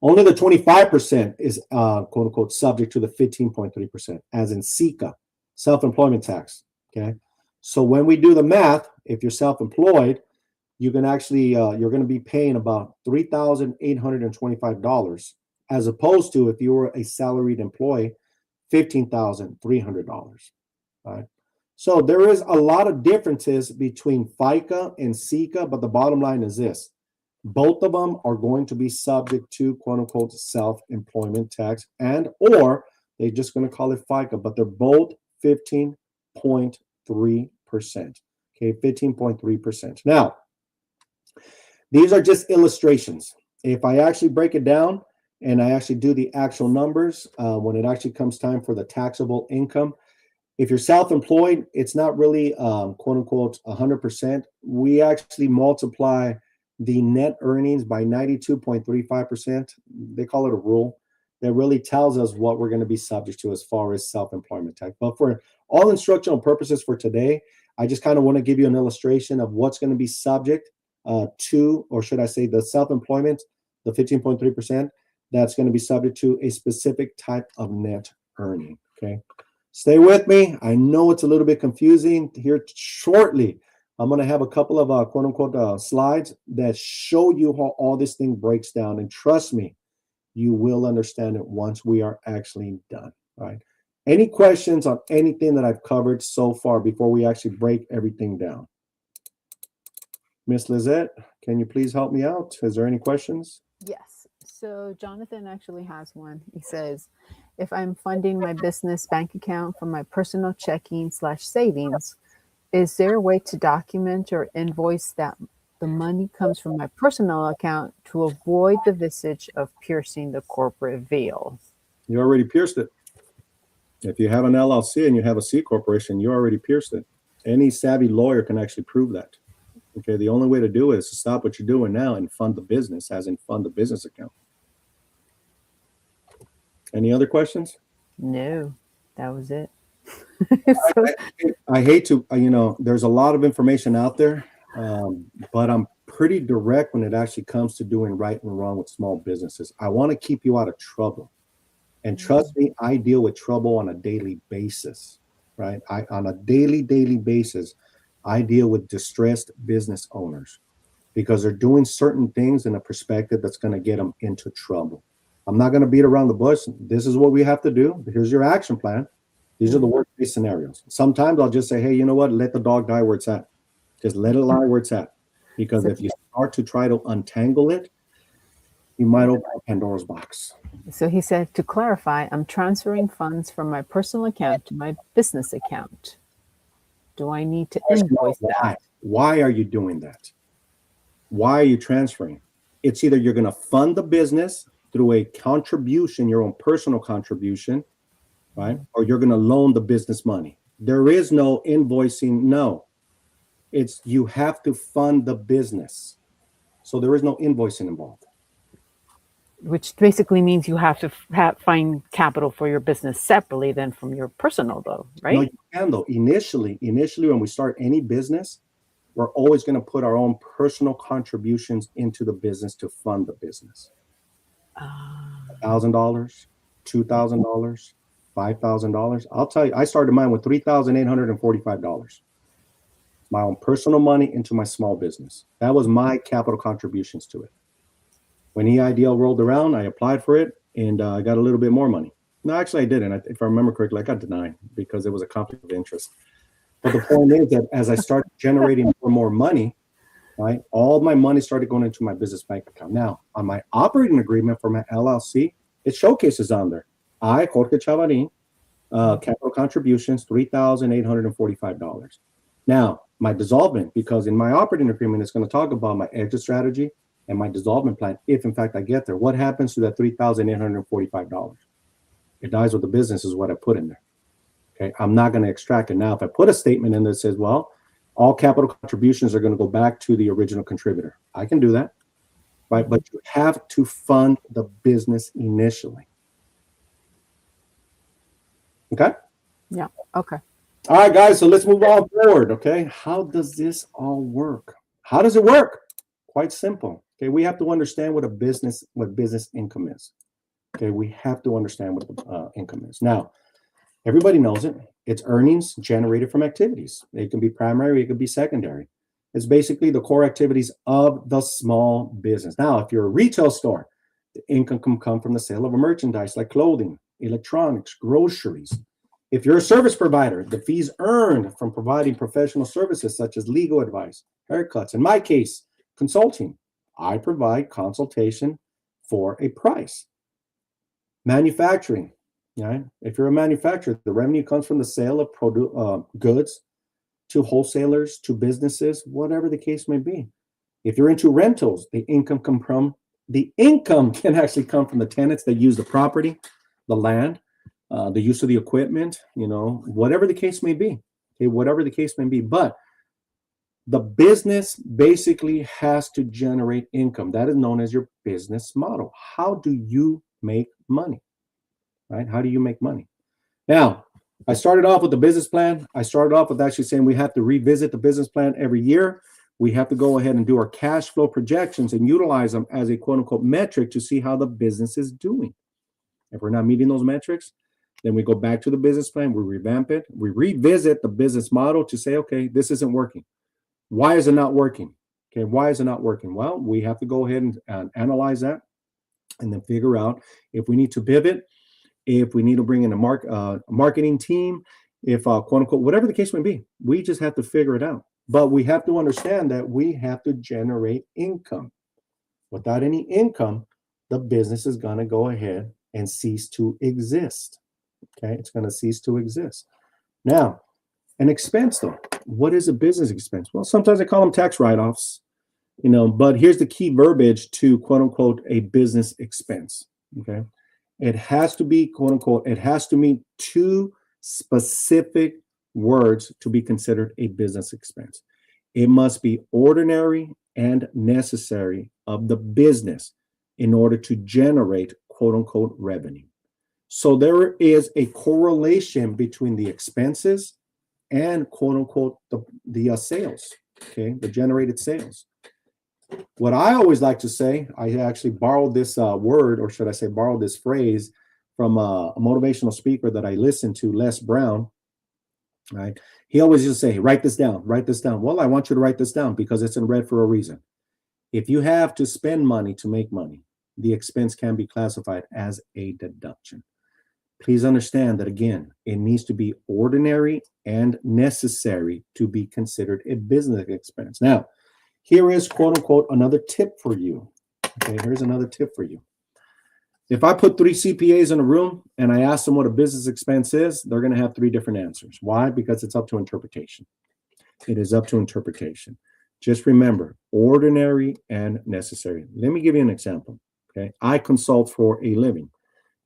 Only the 25% is quote unquote subject to the 15.3%, as in SECA, self-employment tax. Okay, so when we do the math, if you're self-employed, you can actually you're going to be paying about $3,825, as opposed to if you were a salaried employee, $15,300. Right. So there is a lot of differences between FICA and SECA, but the bottom line is this: both of them are going to be subject to quote unquote self-employment tax, and or they're just going to call it FICA, but they're both 15.3%. Okay, 15.3%. Now, these are just illustrations. If I actually break it down and I actually do the actual numbers, when it actually comes time for the taxable income, if you're self-employed, it's not really quote unquote 100%. We actually multiply the net earnings by 92.35%. They call it a rule that really tells us what we're going to be subject to as far as self-employment tax. But for all instructional purposes for today, I just kind of want to give you an illustration of what's going to be subject to, or should I say the self-employment, the 15.3%, that's going to be subject to a specific type of net earning. Okay, stay with me. I know it's a little bit confusing. Here shortly, I'm going to have a couple of quote unquote slides that show you how all this thing breaks down. And trust me, you will understand it once we are actually done. Right? Any questions on anything that I've covered so far before we actually break everything down? Miss Lizette, can you please help me out? Is there any questions? Yes. So Jonathan actually has one. He says, if I'm funding my business bank account from my personal checking/savings, is there a way to document or invoice that the money comes from my personal account to avoid the visage of piercing the corporate veil? You already pierced it. If you have an LLC and you have a C corporation, you already pierced it. Any savvy lawyer can actually prove that. Okay, the only way to do it is to stop what you're doing now and fund the business, as in fund the business account. Any other questions? No, that was it. So, I hate to, there's a lot of information out there, but I'm pretty direct when it actually comes to doing right and wrong with small businesses. I want to keep you out of trouble. And trust me, I deal with trouble on a daily basis, right? On a daily basis, I deal with distressed business owners because they're doing certain things in a perspective that's going to get them into trouble. I'm not going to beat around the bush. This is what we have to do. Here's your action plan. These are the worst case scenarios. Sometimes I'll just say, hey, you know what? Let the dog die where it's at. Just let it lie where it's at. Because if you start to try to untangle it, you might open a Pandora's box. So he said, to clarify, I'm transferring funds from my personal account to my business account. Do I need to invoice that? Why are you doing that? Why are you transferring? It's either you're going to fund the business through a contribution, your own personal contribution, right? Or you're going to loan the business money. There is no invoicing. No, it's you have to fund the business. So there is no invoicing involved. Which basically means you have to find capital for your business separately than from your personal, though, right? No, you can, though. Initially, when we start any business, we're always going to put our own personal contributions into the business to fund the business. $1,000, $2,000, $5,000. I'll tell you, I started mine with $3,845. My own personal money into my small business. That was my capital contributions to it. When EIDL rolled around, I applied for it and I got a little bit more money. No, actually, I didn't. If I remember correctly, I got denied because it was a conflict of interest. But the point is that as I started generating more money, right, all my money started going into my business bank account. Now, on my operating agreement for my LLC, it showcases on there. I, Jorge Chavarin, capital contributions, $3,845. Now, my dissolvement, because in my operating agreement, it's going to talk about my exit strategy and my dissolvement plan, if in fact I get there. What happens to that $3,845? It dies with the business is what I put in there. Okay, I'm not going to extract it. Now, if I put a statement in that says, well, all capital contributions are going to go back to the original contributor, I can do that, right? But you have to fund the business initially. Okay? Yeah, okay. All right, guys, so let's move on forward, okay? How does this all work? How does it work? Quite simple. Okay, we have to understand what business income is. Okay, we have to understand what the income is. Now, everybody knows it. It's earnings generated from activities. It can be primary, it can be secondary. It's basically the core activities of the small business. Now, if you're a retail store, the income can come from the sale of a merchandise like clothing, electronics, groceries. If you're a service provider, the fees earned from providing professional services such as legal advice, haircuts, in my case, consulting. I provide consultation for a price. Manufacturing, right? If you're a manufacturer, the revenue comes from the sale of goods to wholesalers, to businesses, whatever the case may be. If you're into rentals, the income can actually come from the tenants that use the property, the land, the use of the equipment, whatever the case may be. Okay, whatever the case may be. But the business basically has to generate income. That is known as your business model. How do you make money? Right? How do you make money? Now, I started off with the business plan. I started off with actually saying we have to revisit the business plan every year. We have to go ahead and do our cash flow projections and utilize them as a quote unquote metric to see how the business is doing. If we're not meeting those metrics, then we go back to the business plan, we revamp it, we revisit the business model to say, okay, this isn't working. Why is it not working? Okay, why is it not working? Well, we have to go ahead and analyze that and then figure out if we need to pivot, if we need to bring in a marketing team, if quote unquote, whatever the case may be. We just have to figure it out. But we have to understand that we have to generate income. Without any income, the business is going to go ahead and cease to exist. Okay, it's going to cease to exist. Now, an expense, though. What is a business expense? Well, sometimes I call them tax write-offs, but here's the key verbiage to quote unquote a business expense. Okay, It has to be, quote unquote, it has to meet two specific words to be considered a business expense. It must be ordinary and necessary of the business in order to generate, quote unquote, revenue. So there is a correlation between the expenses and, quote unquote, the sales, okay, the generated sales. What I always like to say, I actually borrowed this word, or should I say, borrowed this phrase from a motivational speaker that I listened to, Les Brown. Right? He always used to say, write this down, write this down. Well, I want you to write this down because it's in red for a reason. If you have to spend money to make money, the expense can be classified as a deduction. Please understand that, again, it needs to be ordinary and necessary to be considered a business expense. Now, here is, quote unquote, another tip for you. Okay, here's another tip for you. If I put 3 CPAs in a room and I ask them what a business expense is, they're going to have 3 different answers. Why? Because it's up to interpretation. It is up to interpretation. Just remember, ordinary and necessary. Let me give you an example. Okay, I consult for a living.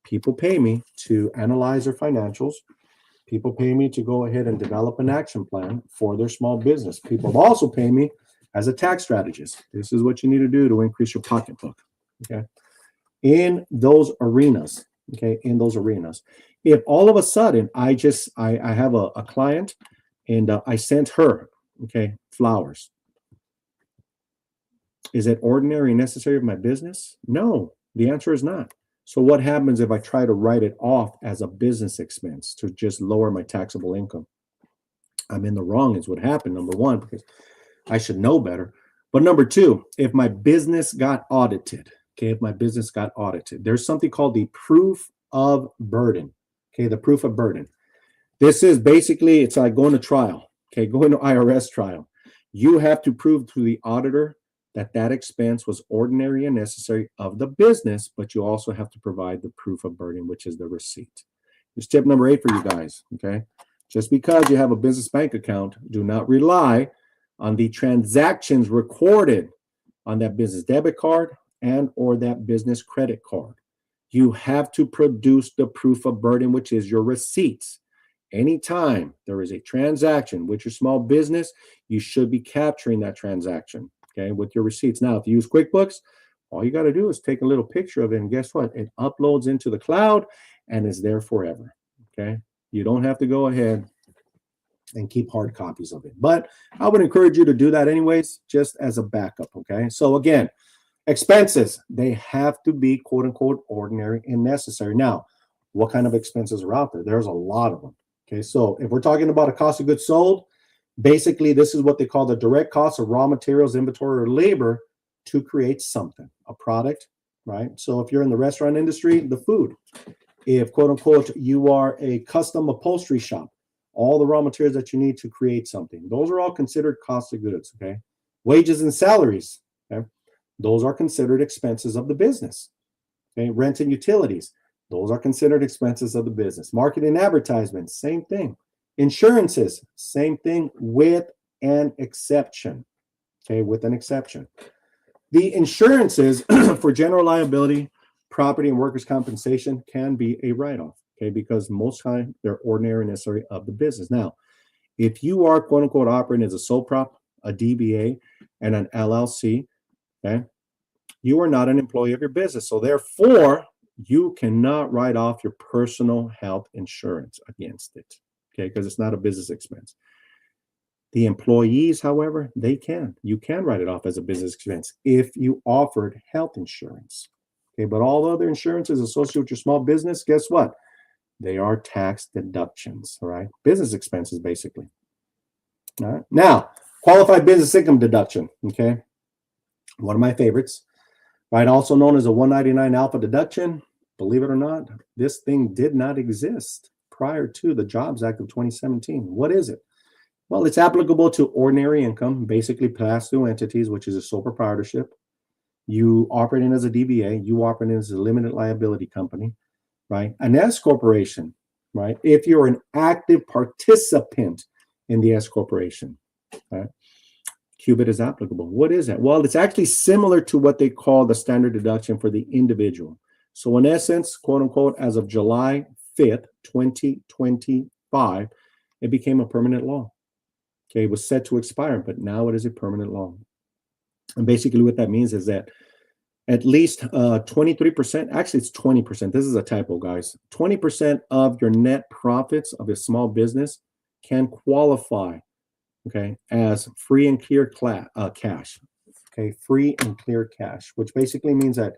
People pay me to analyze their financials. People pay me to go ahead and develop an action plan for their small business. People also pay me as a tax strategist. This is what you need to do to increase your pocketbook. Okay. In those arenas, okay, in those arenas, if all of a sudden I have a client and I sent her, okay, flowers, is it ordinary and necessary of my business? No, the answer is not. So what happens if I try to write it off as a business expense to just lower my taxable income? I'm in the wrong is what happened, number one, because I should know better. But number two, if my business got audited, okay, if my business got audited, there's something called the proof of burden. Okay, the proof of burden. This is basically, it's like going to trial. Okay, going to IRS trial. You have to prove to the auditor that that expense was ordinary and necessary of the business, but you also have to provide the proof of burden, which is the receipt. Here's tip number 8 for you guys. Okay, just because you have a business bank account, do not rely on the transactions recorded on that business debit card and or that business credit card. You have to produce the proof of burden, which is your receipts. Anytime there is a transaction with your small business, you should be capturing that transaction, okay, with your receipts. Now, if you use QuickBooks, all you got to do is take a little picture of it, and guess what? It uploads into the cloud and is there forever, okay? You don't have to go ahead and keep hard copies of it. But I would encourage you to do that anyways, just as a backup, okay? So again, expenses, they have to be, quote unquote, ordinary and necessary. Now, what kind of expenses are out there? There's a lot of them, okay? So if we're talking about a cost of goods sold, basically this is what they call the direct cost of raw materials, inventory, or labor to create something, a product, right? So if you're in the restaurant industry, the food. If, quote unquote, you are a custom upholstery shop, all the raw materials that you need to create something. Those are all considered cost of goods, okay? Wages and salaries, okay? Those are considered expenses of the business, okay? Rent and utilities, those are considered expenses of the business. Marketing and advertisements, same thing. Insurances, same thing with an exception, okay? With an exception. The insurances for general liability, property, and workers' compensation can be a write-off. Okay, because most time they're ordinary and necessary of the business. Now, if you are, quote unquote, operating as a sole prop, a DBA, and an LLC, okay, you are not an employee of your business. So therefore, you cannot write off your personal health insurance against it, okay, because it's not a business expense. The employees, however, they can. You can write it off as a business expense if you offered health insurance. Okay, but all other insurances associated with your small business, guess what? They are tax deductions, all right? Business expenses, basically. All right. Now, qualified business income deduction, okay? One of my favorites, right? Also known as a 199 alpha deduction. Believe it or not, this thing did not exist prior to the Jobs Act of 2017. What is it? Well, it's applicable to ordinary income, basically pass-through entities, which is a sole proprietorship. You operating as a DBA, you operating as a limited liability company, right? An S corporation, right? If you're an active participant in the S corporation, right? QBIT is applicable. What is that? Well, it's actually similar to what they call the standard deduction for the individual. So in essence, quote unquote, as of July 5th, 2025, it became a permanent law. Okay, it was set to expire, but now it is a permanent law. And basically what that means is that at least 23%, actually it's 20%. This is a typo, guys. 20% of your net profits of a small business can qualify, okay, as free and clear cash. Okay, free and clear cash, which basically means that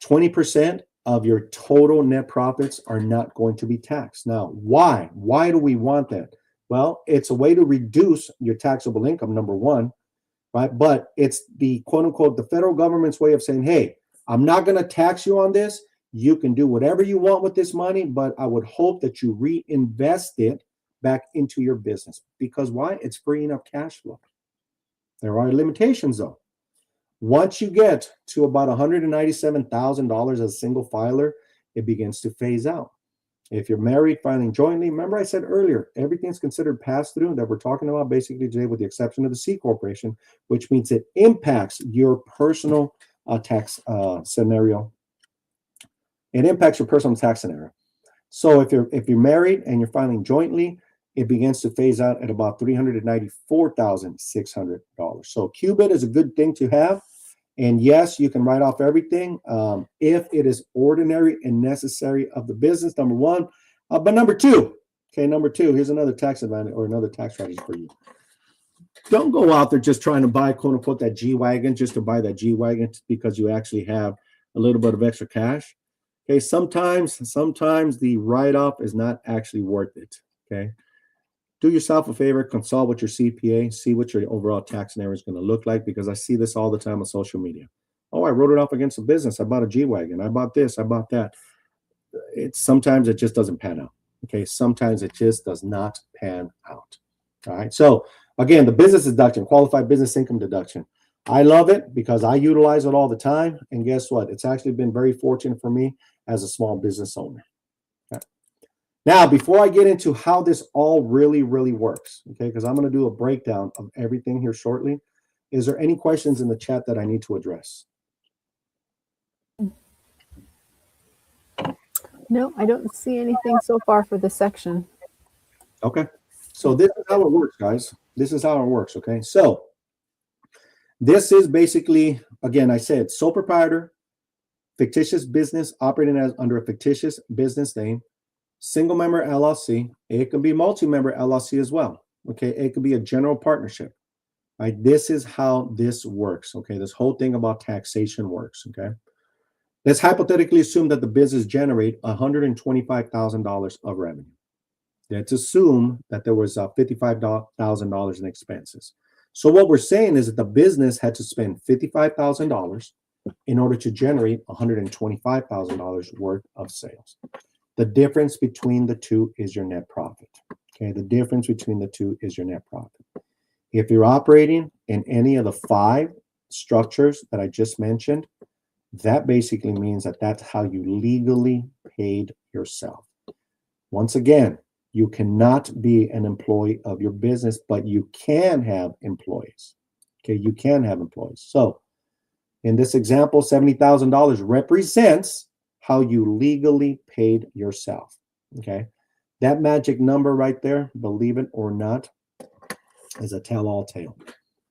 20% of your total net profits are not going to be taxed. Now, why? Why do we want that? Well, it's a way to reduce your taxable income, number one, right? But it's the quote unquote, the federal government's way of saying, hey, I'm not going to tax you on this. You can do whatever you want with this money, but I would hope that you reinvest it back into your business. Because why? It's freeing up cash flow. There are limitations though. Once you get to about $197,000 as a single filer, it begins to phase out. If you're married, filing jointly, remember I said earlier, everything's considered pass-through that we're talking about basically today with the exception of the C corporation, which means it impacts your personal tax scenario. It impacts your personal tax scenario. So if you're married and you're filing jointly, it begins to phase out at about $394,600. So QBIT is a good thing to have. And yes, you can write off everything if it is ordinary and necessary of the business, number one. But number two, here's another tax advantage or another tax strategy for you. Don't go out there just trying to buy, quote unquote, that G-Wagon just to buy that G-Wagon because you actually have a little bit of extra cash. Okay, sometimes the write-off is not actually worth it, okay? Do yourself a favor, consult with your CPA, see what your overall tax scenario is going to look like, because I see this all the time on social media. Oh, I wrote it off against a business. I bought a G-Wagon. I bought this. I bought that. Sometimes it just doesn't pan out, okay? Sometimes it just does not pan out, all right? So, again, the business deduction, qualified business income deduction. I love it because I utilize it all the time, and guess what? It's actually been very fortunate for me as a small business owner. Now, before I get into how this all really works, okay, because I'm going to do a breakdown of everything here shortly, is there any questions in the chat that I need to address? No, I don't see anything so far for this section. Okay, so this is how it works, guys. This is how it works, okay? So this is basically, again, I said sole proprietor, fictitious business operating as under a fictitious business name, single member LLC. It can be multi-member LLC as well. Okay, it could be a general partnership. Right, this is how this works. Okay, this whole thing about taxation works. Okay, let's hypothetically assume that the business generate $125,000 of revenue. Let's assume that there was $55,000 in expenses. So what we're saying is that the business had to spend $55,000 in order to generate $125,000 worth of sales. The difference between the two is your net profit. Okay, the difference between the two is your net profit. If you're operating in any of the 5 structures that I just mentioned, that basically means that that's how you legally paid yourself. Once again, you cannot be an employee of your business, but you can have employees. Okay, you can have employees. So in this example, $70,000 represents how you legally paid yourself, okay? That magic number right there, believe it or not, is a tell-all tale,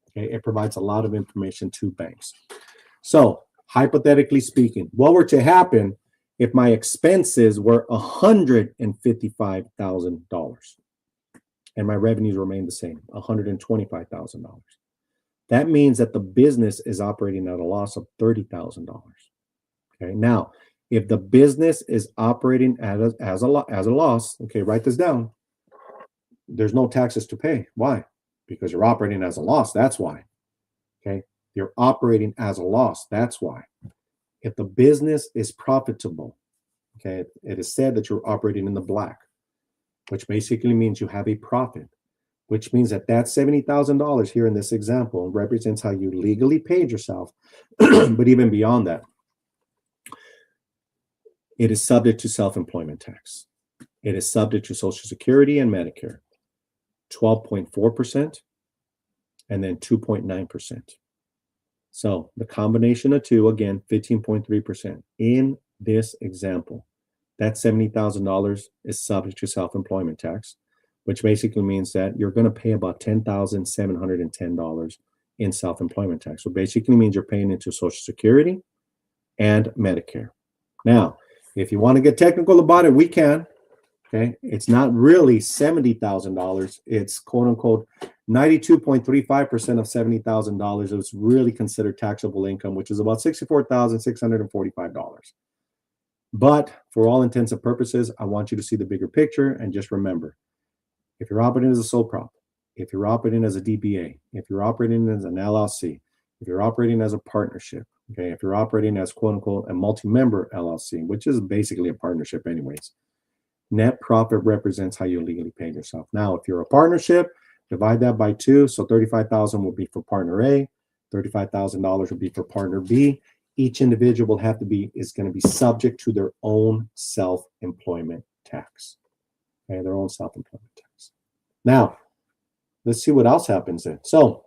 okay? It provides a lot of information to banks. So, hypothetically speaking, what were to happen if my expenses were $155,000 and my revenues remain the same, $125,000? That means that the business is operating at a loss of $30,000, okay? Now, if the business is operating as a loss, okay, write this down. There's no taxes to pay. Why? Because you're operating as a loss. That's why. Okay, you're operating as a loss. That's why. If the business is profitable, okay, it is said that you're operating in the black, which basically means you have a profit, which means that that $70,000 here in this example represents how you legally paid yourself. But even beyond that, it is subject to self-employment tax. It is subject to Social Security and Medicare, 12.4% and then 2.9%. So the combination of two, again, 15.3% in this example, that $70,000 is subject to self-employment tax, which basically means that you're going to pay about $10,710 in self-employment tax. So basically means you're paying into Social Security and Medicare. Now, if you want to get technical about it, we can. Okay, it's not really $70,000. It's quote unquote 92.35% of $70,000. It's really considered taxable income, which is about $64,645. But for all intents and purposes, I want you to see the bigger picture and just remember, if you're operating as a sole prop, if you're operating as a DBA, if you're operating as an LLC, if you're operating as a partnership, okay, if you're operating as quote unquote a multi-member LLC, which is basically a partnership anyways, net profit represents how you legally pay yourself. Now, if you're a partnership, divide that by 2. So $35,000 will be for partner A, $35,000 will be for partner B. Each individual is going to be subject to their own self-employment tax. Okay, their own self-employment tax. Now, let's see what else happens then. So,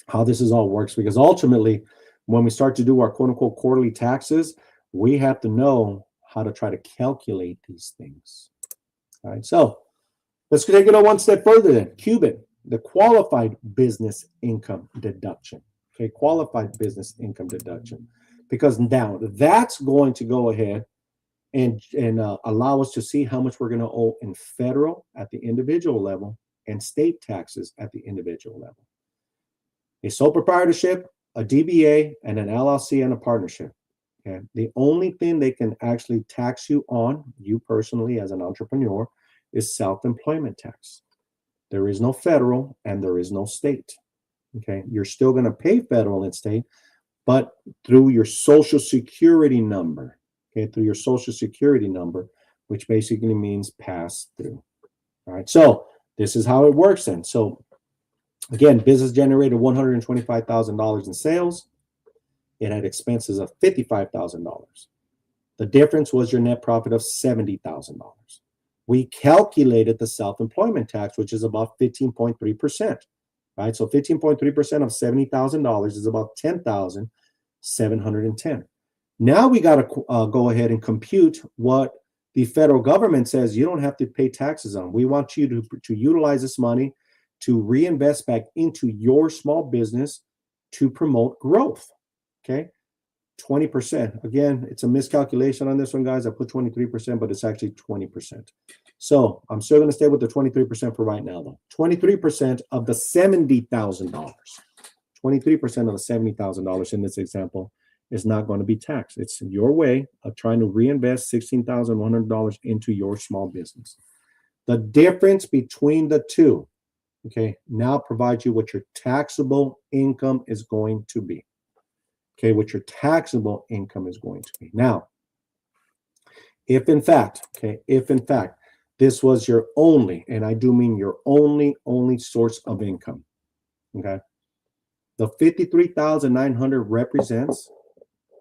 how this all works, because ultimately, when we start to do our quote unquote quarterly taxes, we have to know how to try to calculate these things. All right, so let's take it one step further then. Cuban, the qualified business income deduction. Okay, qualified business income deduction. Because now that's going to go ahead and allow us to see how much we're going to owe in federal at the individual level and state taxes at the individual level. A sole proprietorship, a DBA, and an LLC and a partnership. Okay. The only thing they can actually tax you on, you personally as an entrepreneur, is self-employment tax. There is no federal and there is no state. Okay. You're still going to pay federal and state, but through your Social Security number. Okay. Through your Social Security number, which basically means pass through. All right. So this is how it works then. So again, business generated $125,000 in sales. It had expenses of $55,000. The difference was your net profit of $70,000. We calculated the self-employment tax, which is about 15.3%, right? So 15.3% of $70,000 is about $10,710. Now we got to go ahead and compute what the federal government says you don't have to pay taxes on. We want you to utilize this money to reinvest back into your small business to promote growth. Okay, 20%. Again, it's a miscalculation on this one, guys. I put 23%, but it's actually 20%. So I'm still going to stay with the 23% for right now, though. 23% of the $70,000. 23% of the $70,000 in this example is not going to be taxed. It's your way of trying to reinvest $16,100 into your small business. The difference between the two, okay, now provides you what your taxable income is going to be. Okay, what your taxable income is going to be. Now, if in fact, this was your only, and I do mean your only source of income, okay, the $53,900 represents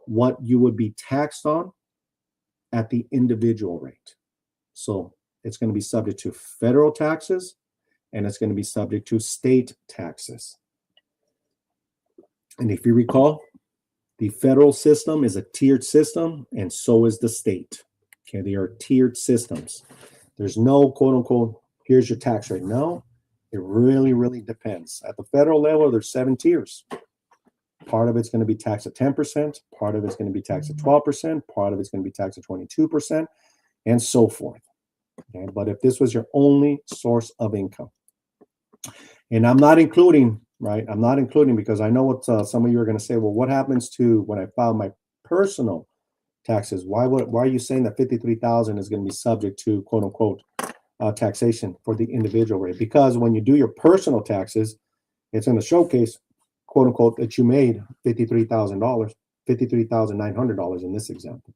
what you would be taxed on at the individual rate. So it's going to be subject to federal taxes and it's going to be subject to state taxes. And if you recall, the federal system is a tiered system, and so is the state. Okay, they are tiered systems. There's no quote unquote, here's your tax rate. No, it really depends. At the federal level, there's 7 tiers. Part of it's going to be taxed at 10%, part of it's going to be taxed at 12%, part of it's going to be taxed at 22%, and so forth. Okay, but if this was your only source of income, and I'm not including, right? I'm not including because I know what some of you are going to say. Well, what happens to when I file my personal taxes? Why are you saying that $53,000 is going to be subject to quote unquote taxation for the individual rate? Because when you do your personal taxes, it's in the showcase, quote unquote, that you made $53,000, $53,900 in this example.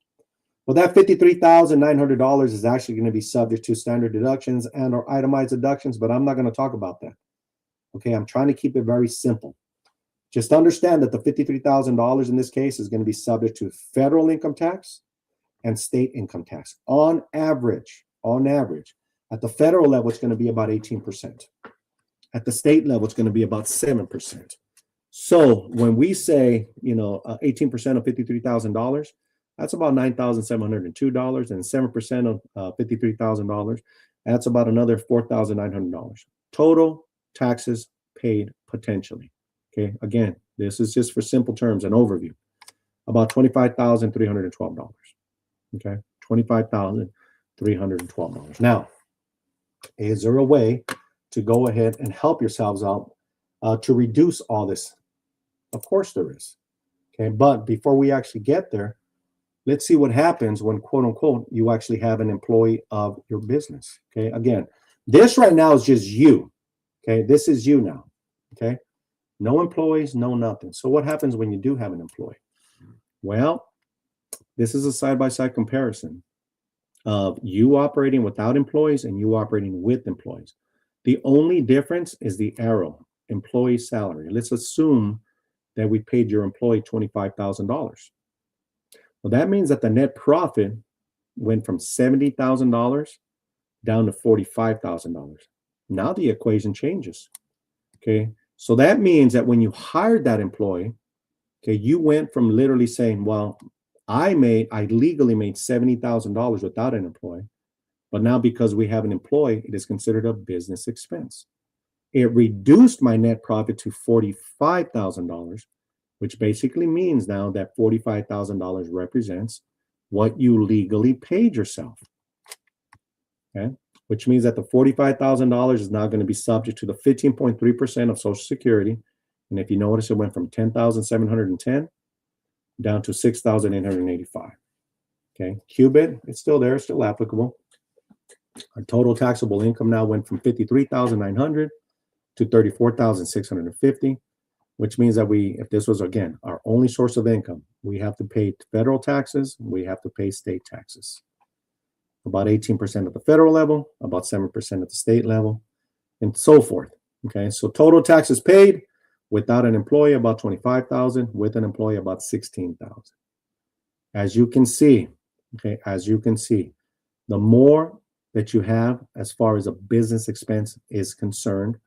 Well, that $53,900 is actually going to be subject to standard deductions and or itemized deductions, but I'm not going to talk about that. Okay, I'm trying to keep it very simple. Just understand that the $53,000 in this case is going to be subject to federal income tax and state income tax. On average, at the federal level, it's going to be about 18%. At the state level, it's going to be about 7%. So when we say, 18% of $53,000, That's about $9,702, and 7% of $53,000. That's about another $4,900. Total taxes paid potentially. Okay, again, this is just for simple terms, an overview. About $25,312. Okay, $25,312. Now, is there a way to go ahead and help yourselves out to reduce all this? Of course there is. Okay, but before we actually get there, let's see what happens when, quote unquote, you actually have an employee of your business. Okay, again, this right now is just you. Okay, this is you now. Okay, no employees, no nothing. So what happens when you do have an employee? Well, this is a side-by-side comparison of you operating without employees and you operating with employees. The only difference is the arrow, employee salary. Let's assume that we paid your employee $25,000. Well, that means that the net profit went from $70,000 down to $45,000. Now the equation changes. Okay, so that means that when you hired that employee, okay, you went from literally saying, well, I legally made $70,000 without an employee, but now because we have an employee, it is considered a business expense. It reduced my net profit to $45,000, which basically means now that $45,000 represents what you legally paid yourself. Okay, which means that the $45,000 is now going to be subject to the 15.3% of Social Security. And if you notice, it went from 10,710 down to 6,885. Okay, QBIT, it's still there, still applicable. Our total taxable income now went from 53,900 to 34,650, which means that if this was, again, our only source of income, we have to pay federal taxes, we have to pay state taxes. About 18% at the federal level, about 7% at the state level, and so forth. Okay, so total taxes paid without an employee, about 25,000, with an employee, about 16,000. As you can see, okay, the more that you have as far as a business expense is concerned,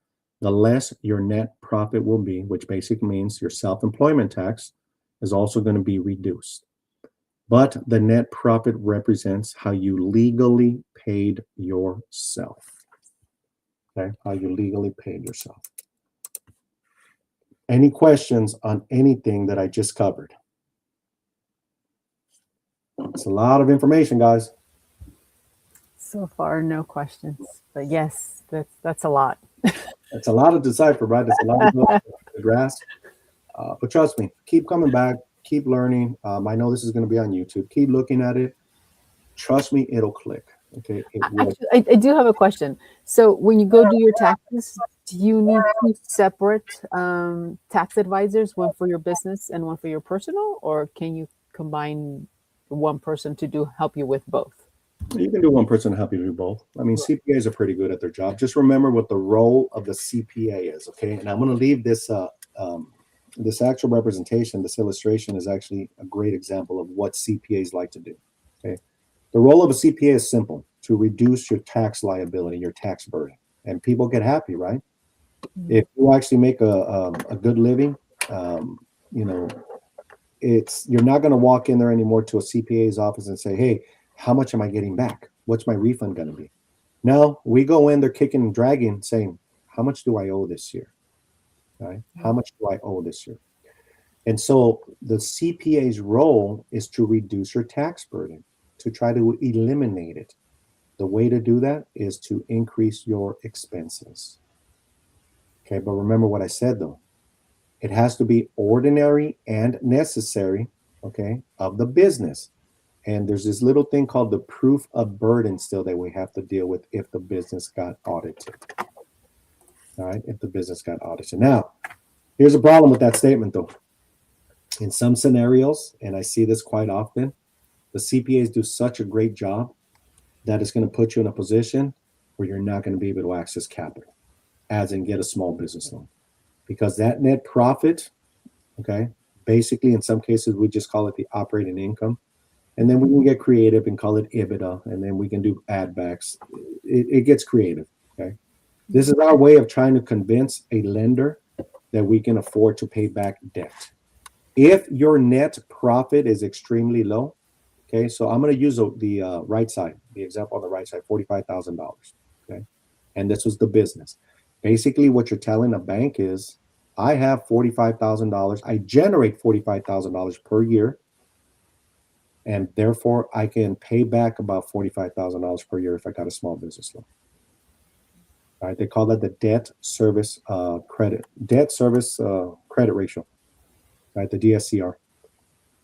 the less your net profit will be, which basically means your self-employment tax is also going to be reduced. But the net profit represents how you legally paid yourself. Okay, how you legally paid yourself. Any questions on anything that I just covered? It's a lot of information, guys. So far, no questions. But yes, that's a lot. It's a lot to decipher, right? It's a lot to grasp. But trust me, keep coming back, keep learning. I know this is going to be on YouTube. Keep looking at it. Trust me, it'll click. Okay. Actually, I do have a question. So when you go do your taxes, do you need two separate tax advisors, one for your business and one for your personal, or can you combine one person to help you with both? You can do one person to help you do both. I mean, CPAs are pretty good at their job. Just remember what the role of the CPA is, okay? And I'm going to leave this this actual representation, this illustration is actually a great example of what CPAs like to do, okay? The role of a CPA is simple, to reduce your tax liability, your tax burden. And people get happy, right? Mm-hmm. If you actually make a good living, you know, you're not going to walk in there anymore to a CPA's office and say, hey, how much am I getting back? What's my refund going to be? No, we go in there kicking and dragging, saying, how much do I owe this year? Right? How much do I owe this year? And so the CPA's role is to reduce your tax burden, to try to eliminate it. The way to do that is to increase your expenses. Okay, but remember what I said though. It has to be ordinary and necessary, okay, of the business. And there's this little thing called the proof of burden still that we have to deal with if the business got audited. All right, if the business got audited. Now, here's a problem with that statement though. In some scenarios, and I see this quite often, the CPAs do such a great job that it's going to put you in a position where you're not going to be able to access capital, as in get a small business loan. Because that net profit, okay, basically in some cases we just call it the operating income. And then we can get creative and call it EBITDA, and then we can do add backs. It gets creative, okay? This is our way of trying to convince a lender that we can afford to pay back debt. If your net profit is extremely low, Okay, so I'm going to use the right side, the example on the right side, $45,000. Okay, and this was the business. Basically, what you're telling a bank is, I have $45,000. I generate $45,000 per year, and therefore I can pay back about $45,000 per year if I got a small business loan. All right, they call that the debt service credit ratio, right? The DSCR.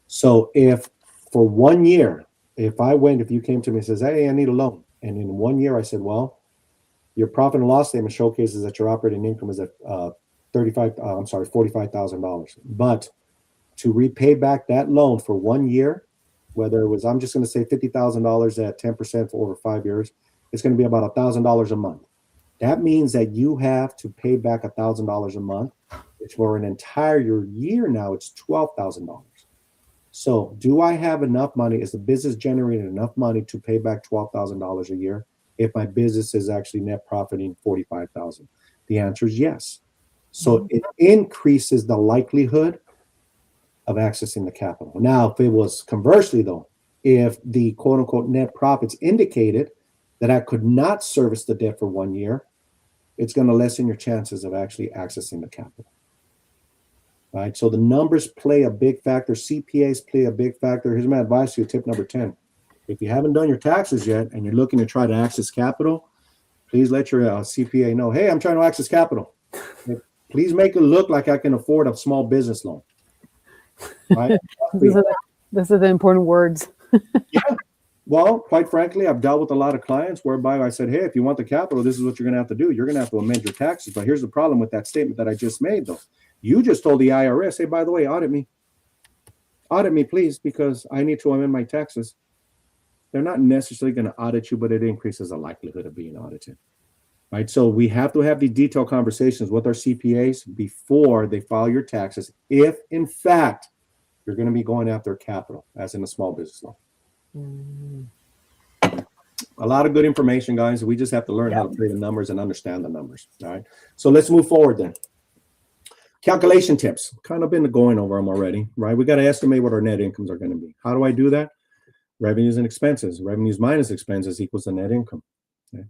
So if for 1 year, if you came to me and says, hey, I need a loan, and in 1 year I said, well, your profit and loss statement showcases that your operating income is at $45,000. But to repay back that loan for 1 year, whether it was, I'm just going to say $50,000 at 10% for over 5 years, it's going to be about $1,000 a month. That means that you have to pay back $1,000 a month, which for an entire year now, it's $12,000. So do I have enough money? Is the business generating enough money to pay back $12,000 a year if my business is actually net profiting $45,000? The answer is yes. So it increases the likelihood of accessing the capital. Now, if it was conversely though, if the quote unquote net profits indicated that I could not service the debt for 1 year, it's going to lessen your chances of actually accessing the capital. Right? So the numbers play a big factor. CPAs play a big factor. Here's my advice to you, tip number 10. If you haven't done your taxes yet and you're looking to try to access capital, please let your CPA know, hey, I'm trying to access capital. Please make it look like I can afford a small business loan. Right? Those are the important words. Yeah. Well, quite frankly, I've dealt with a lot of clients whereby I said, hey, if you want the capital, this is what you're going to have to do. You're going to have to amend your taxes. But here's the problem with that statement that I just made, though. You just told the IRS, hey, by the way, audit me. Audit me, please, because I need to amend my taxes. They're not necessarily going to audit you, but it increases the likelihood of being audited. Right? So we have to have these detailed conversations with our CPAs before they file your taxes, if, in fact, you're going to be going after capital, as in a small business loan. A lot of good information, guys. We just have to learn how to play the numbers and understand the numbers. All right. So let's move forward then. Calculation tips. Kind of been going over them already, right? We got to estimate what our net incomes are going to be. How do I do that? Revenues and expenses. Revenues minus expenses equals the net income. Okay.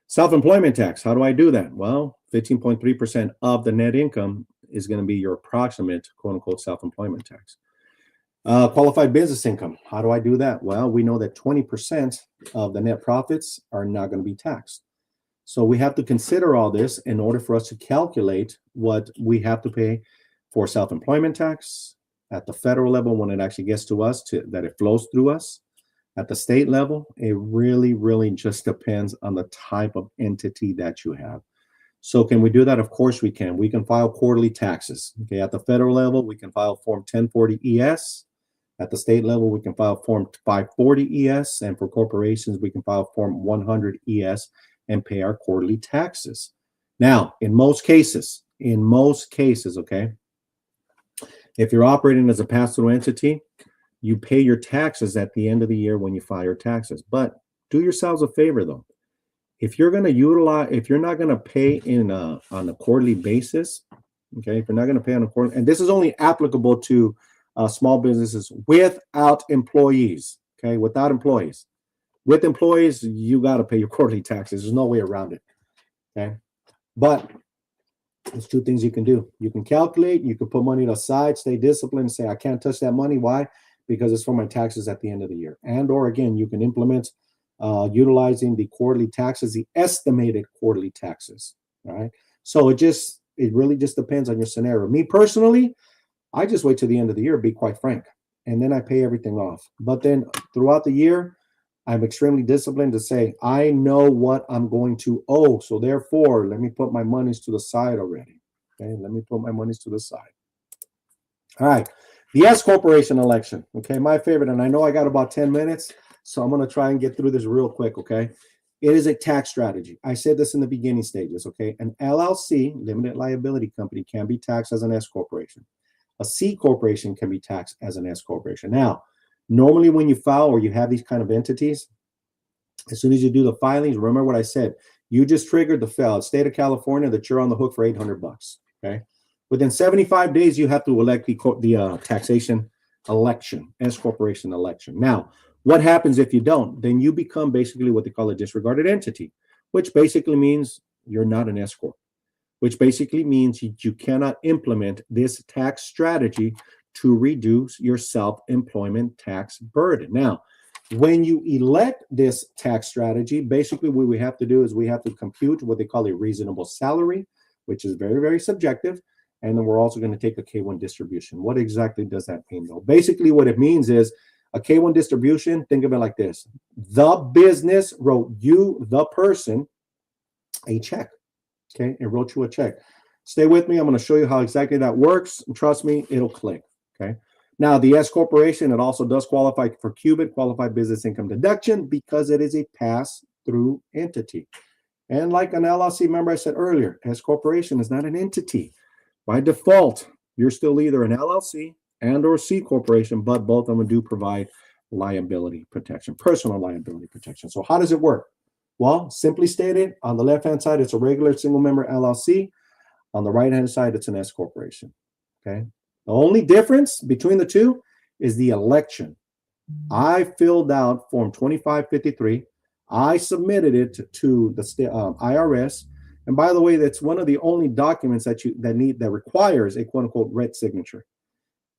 Self-employment tax. How do I do that? Well, 15.3% of the net income is going to be your approximate quote unquote self-employment tax. Qualified business income. How do I do that? Well, we know that 20% of the net profits are not going to be taxed. So we have to consider all this in order for us to calculate what we have to pay for self-employment tax at the federal level when it actually gets to us, that it flows through us. At the state level, it really, really just depends on the type of entity that you have. So can we do that? Of course we can. We can file quarterly taxes. Okay, at the federal level, we can file Form 1040 ES. At the state level, we can file Form 540 ES. And for corporations, we can file Form 100 ES and pay our quarterly taxes. Now, in most cases, okay, if you're operating as a pass-through entity, you pay your taxes at the end of the year when you file your taxes. But do yourselves a favor, though. If you're going to utilize, if you're not going to pay on a quarterly basis, okay, if you're not going to pay on a quarterly, and this is only applicable to small businesses without employees, okay, without employees. With employees, you got to pay your quarterly taxes. There's no way around it, okay? But there's two things you can do. You can calculate, you can put money aside, stay disciplined, and say, I can't touch that money. Why? Because it's for my taxes at the end of the year. And or again, you can implement utilizing the quarterly taxes, the estimated quarterly taxes, all right? So it really just depends on your scenario. Me personally, I just wait till the end of the year, be quite frank, and then I pay everything off. But then throughout the year, I'm extremely disciplined to say, I know what I'm going to owe. So therefore, let me put my monies to the side already. Okay, let me put my monies to the side. All right, the S corporation election. Okay, my favorite, and I know I got about 10 minutes, so I'm going to try and get through this real quick, okay? It is a tax strategy. I said this in the beginning stages, okay? An LLC, limited liability company, can be taxed as an S corporation. A C corporation can be taxed as an S corporation. Now, normally when you file or you have these kind of entities, as soon as you do the filings, remember what I said, you just triggered the state of California that you're on the hook for $800, okay? Within 75 days, you have to elect the taxation election, S corporation election. Now, What happens if you don't? Then you become basically what they call a disregarded entity, which basically means you're not an S corp, which basically means you cannot implement this tax strategy to reduce your self-employment tax burden. Now, when you elect this tax strategy, basically what we have to do is we have to compute what they call a reasonable salary, which is very, very subjective. And then we're also going to take a K1 distribution. What exactly does that mean, though? Basically, what it means is a K1 distribution, think of it like this. The business wrote you, the person, a check. Okay, it wrote you a check. Stay with me. I'm going to show you how exactly that works. And trust me, it'll click. Okay. Now, the S corporation, it also does qualify for QBIT, qualified business income deduction, because it is a pass-through entity. And like an LLC, remember I said earlier, S corporation is not an entity. By default, you're still either an LLC and or C corporation, but both of them do provide liability protection, personal liability protection. So how does it work? Well, simply stated, on the left-hand side, it's a regular single-member LLC. On the right-hand side, it's an S corporation. Okay. The only difference between the two is the election. I filled out Form 2553. I submitted it to the IRS. And by the way, that's one of the only documents that requires a quote-unquote red signature.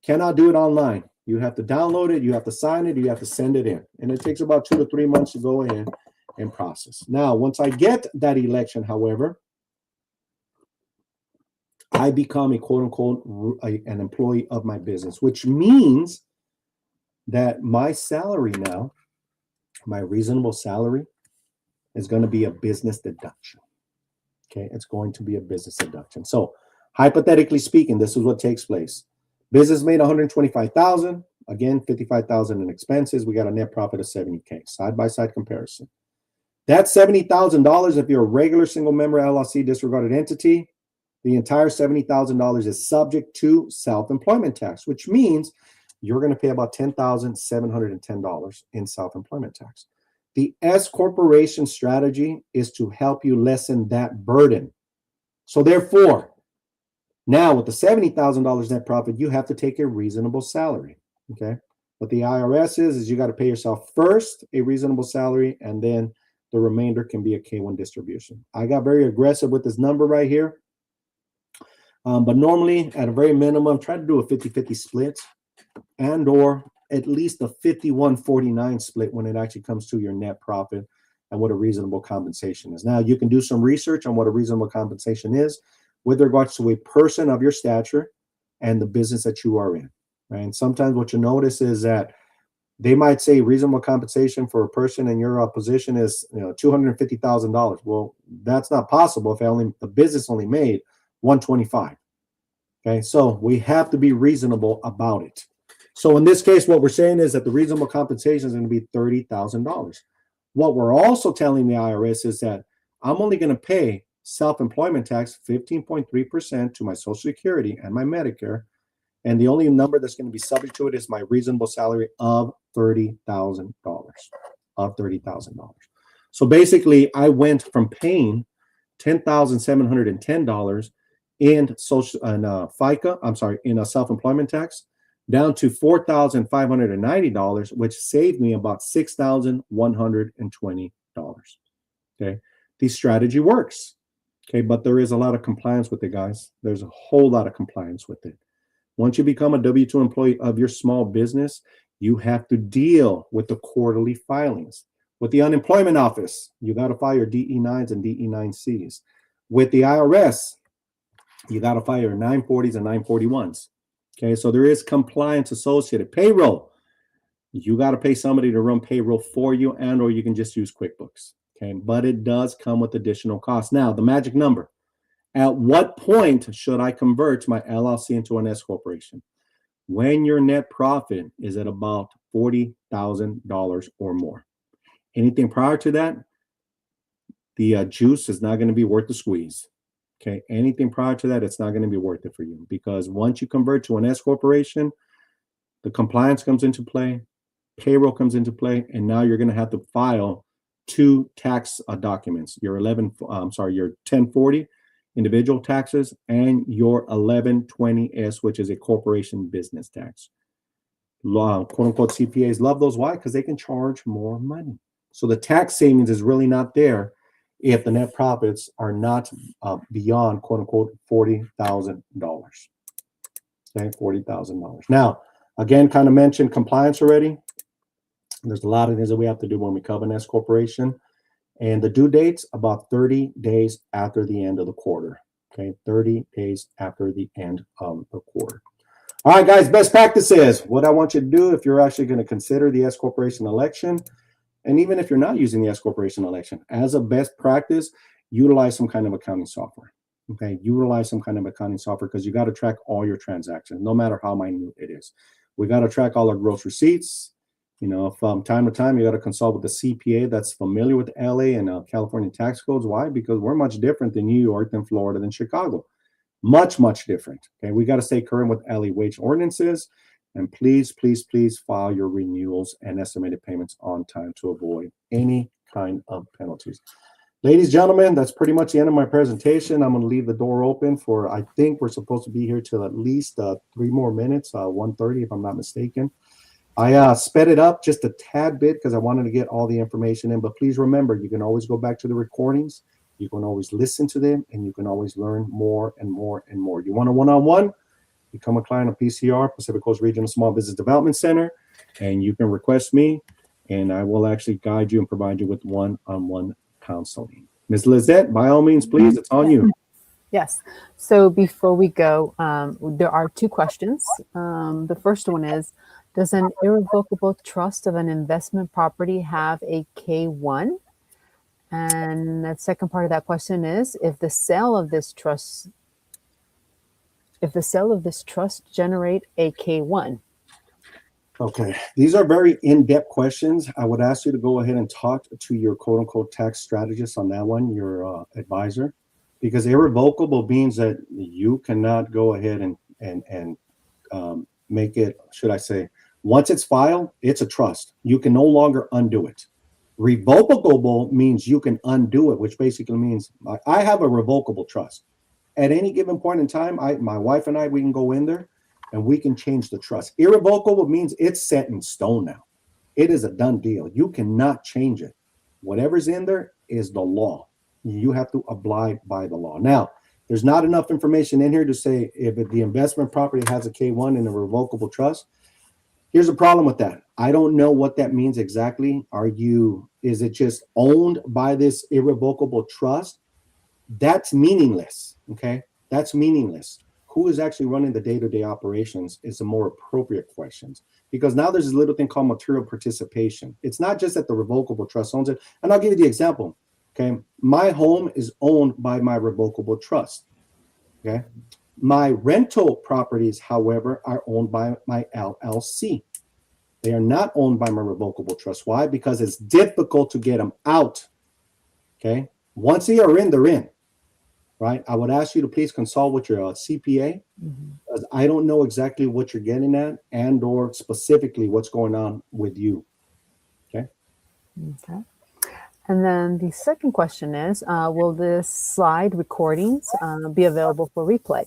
Cannot do it online. You have to download it. You have to sign it. You have to send it in. And it takes about 2 to 3 months to go in and process. Now, once I get that election, however, I become a quote-unquote an employee of my business, which means that my salary now, my reasonable salary, is going to be a business deduction. Okay, it's going to be a business deduction. So hypothetically speaking, this is what takes place. Business made 125,000, again, 55,000 in expenses. We got a net profit of 70K, side-by-side comparison. That's $70,000 if you're a regular single-member LLC disregarded entity. The entire $70,000 is subject to self-employment tax, which means you're going to pay about $10,710 in self-employment tax. The S corporation strategy is to help you lessen that burden. So therefore, now with the $70,000 net profit, you have to take a reasonable salary. Okay. What the IRS is you got to pay yourself first a reasonable salary, and then the remainder can be a K1 distribution. I got very aggressive with this number right here. But normally, at a very minimum, try to do a 50-50 split and or at least a 51-49 split when it actually comes to your net profit and what a reasonable compensation is. Now, you can do some research on what a reasonable compensation is with regards to a person of your stature and the business that you are in. Right? And sometimes what you notice is that they might say reasonable compensation for a person in your position is $250,000. Well, that's not possible if the business only made 125. Okay, so we have to be reasonable about it. So in this case, what we're saying is that the reasonable compensation is going to be $30,000. What we're also telling the IRS is that I'm only going to pay self-employment tax 15.3% to my Social Security and my Medicare, and the only number that's going to be subject to it is my reasonable salary of $30,000. Of $30,000. So basically, I went from paying $10,710 in social and FICA, in a self-employment tax, down to $4,590, which saved me about $6,120. Okay, the strategy works. Okay, but there is a lot of compliance with it, guys. There's a whole lot of compliance with it. Once you become a W-2 employee of your small business, you have to deal with the quarterly filings. With the unemployment office, you got to file your DE-9s and DE-9Cs. With the IRS, you got to file your 940s and 941s. Okay, so there is compliance associated. Payroll, you got to pay somebody to run payroll for you, and or you can just use QuickBooks. Okay, but it does come with additional costs. Now, the magic number. At what point should I convert my LLC into an S corporation? When your net profit is at about $40,000 or more. Anything prior to that, the juice is not going to be worth the squeeze. Okay, anything prior to that, it's not going to be worth it for you, because once you convert to an S corporation, the compliance comes into play, payroll comes into play, and now you're going to have to file 2 tax documents: your 1040 individual taxes and your 1120S, which is a corporation business tax. Quote unquote CPAs love those. Why? Because they can charge more money. So the tax savings is really not there if the net profits are not beyond quote unquote $40,000. Okay, $40,000. Now, again, kind of mentioned compliance already. There's a lot of things that we have to do when we cover an S corporation, and the due date's about 30 days after the end of the quarter. Okay, 30 days after the end of the quarter. All right, guys, best practices. What I want you to do if you're actually going to consider the S corporation election, and even if you're not using the S corporation election, as a best practice, utilize some kind of accounting software. Okay, utilize some kind of accounting software because you got to track all your transactions, no matter how minute it is. We got to track all our gross receipts. From time to time, you got to consult with the CPA that's familiar with LA and California tax codes. Why? Because we're much different than New York, than Florida, than Chicago. Much, much different. Okay, we got to stay current with LA wage ordinances. And please, please, please file your renewals and estimated payments on time to avoid any kind of penalties. Ladies, gentlemen, that's pretty much the end of my presentation. I'm going to leave the door open for, I think we're supposed to be here till at least 3 more minutes, 1:30 if I'm not mistaken. I sped it up just a tad bit because I wanted to get all the information in. But please remember, you can always go back to the recordings. You can always listen to them, and you can always learn more and more and more. You want a one-on-one? Become a client of PCR, Pacific Coast Regional Small Business Development Center, and you can request me, and I will actually guide you and provide you with one-on-one counseling. Ms. Lizette, by all means, please, it's on you. Yes. So before we go, there are 2 questions. The first one is, does an irrevocable trust of an investment property have a K-1? And the second part of that question is, if the sale of this trust generate a K-1? Okay, these are very in-depth questions. I would ask you to go ahead and talk to your quote-unquote tax strategist on that one, your advisor, because irrevocable means that you cannot go ahead and make it, should I say, once it's filed, it's a trust. You can no longer undo it. Revocable means you can undo it, which basically means I have a revocable trust. At any given point in time, my wife and I, we can go in there and we can change the trust. Irrevocable means it's set in stone now. It is a done deal. You cannot change it. Whatever's in there is the law. You have to abide by the law. Now, there's not enough information in here to say if the investment property has a K-1 in a revocable trust. Here's a problem with that. I don't know what that means exactly. Is it just owned by this irrevocable trust? That's meaningless. Okay. That's meaningless. Who is actually running the day-to-day operations is a more appropriate question, because now there's this little thing called material participation. It's not just that the revocable trust owns it. And I'll give you the example. Okay. My home is owned by my revocable trust. Okay. My rental properties, however, are owned by my LLC. They are not owned by my revocable trust. Why? Because it's difficult to get them out. Okay. Once they are in, they're in. Right. I would ask you to please consult with your CPA, because I don't know exactly what you're getting at and or specifically what's going on with you. Okay. Okay. And then the second question is, will this slide recordings be available for replay?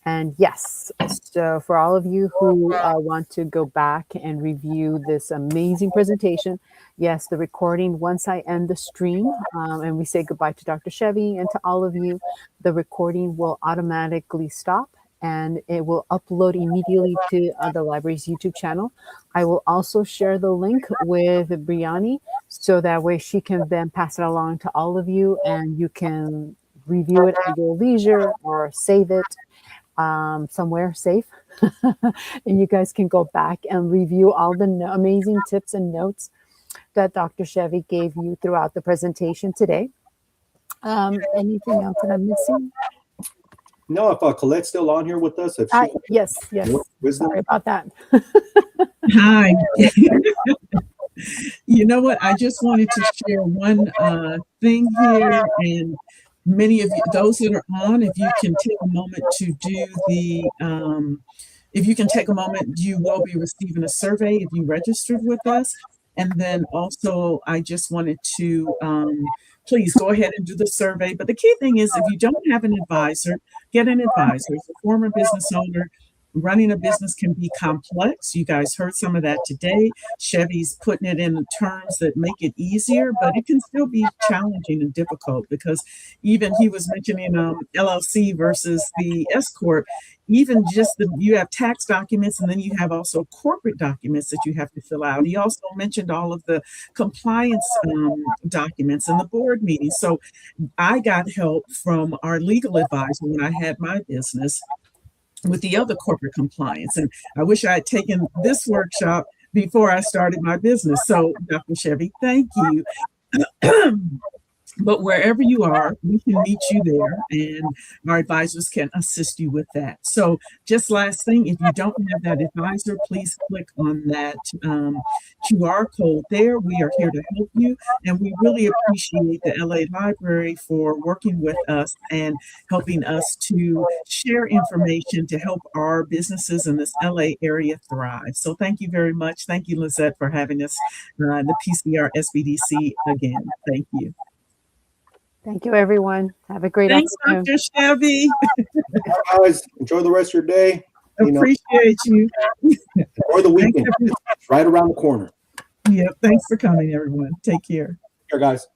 And yes, so for all of you who want to go back and review this amazing presentation, yes, the recording, once I end the stream and we say goodbye to Dr. Chevy and to all of you, the recording will automatically stop and it will upload immediately to the library's YouTube channel. I will also share the link with Brianni so that way she can then pass it along to all of you and you can review it at your leisure or save it somewhere safe. And you guys can go back and review all the amazing tips and notes that Dr. Chevy gave you throughout the presentation today. Anything else that I'm missing? No, if Colette's still on here with us, yes. Sorry about that. Hi. You know what? I just wanted to share one thing here, and many of you, those that are on, if you can take a moment to do if you can take a moment, you will be receiving a survey if you registered with us. And then also, I just wanted to please go ahead and do the survey. But the key thing is, if you don't have an advisor, get an advisor. If you're a former business owner, running a business can be complex. You guys heard some of that today. Chevy's putting it in terms that make it easier, but it can still be challenging and difficult because even he was mentioning LLC versus the S corp. Even just you have tax documents, and then you have also corporate documents that you have to fill out. He also mentioned all of the compliance documents and the board meetings. So I got help from our legal advisor when I had my business with the other corporate compliance. And I wish I had taken this workshop before I started my business. So Dr. Chevy, thank you. But wherever you are, we can meet you there, and our advisors can assist you with that. So just last thing, if you don't have that advisor, please click on that QR code there. We are here to help you, and we really appreciate the LA Library for working with us and helping us to share information to help our businesses in this LA area thrive. So thank you very much. Thank you, Lizette, for having us, the PCR SBDC again. Thank you. Thank you, everyone. Have a great Thanks, afternoon. Dr. Chevy. Guys, enjoy the rest of your day. Appreciate you. Enjoy the weekend. It's right around the corner. Yep. Thanks for coming, everyone. Take care. Take care, guys.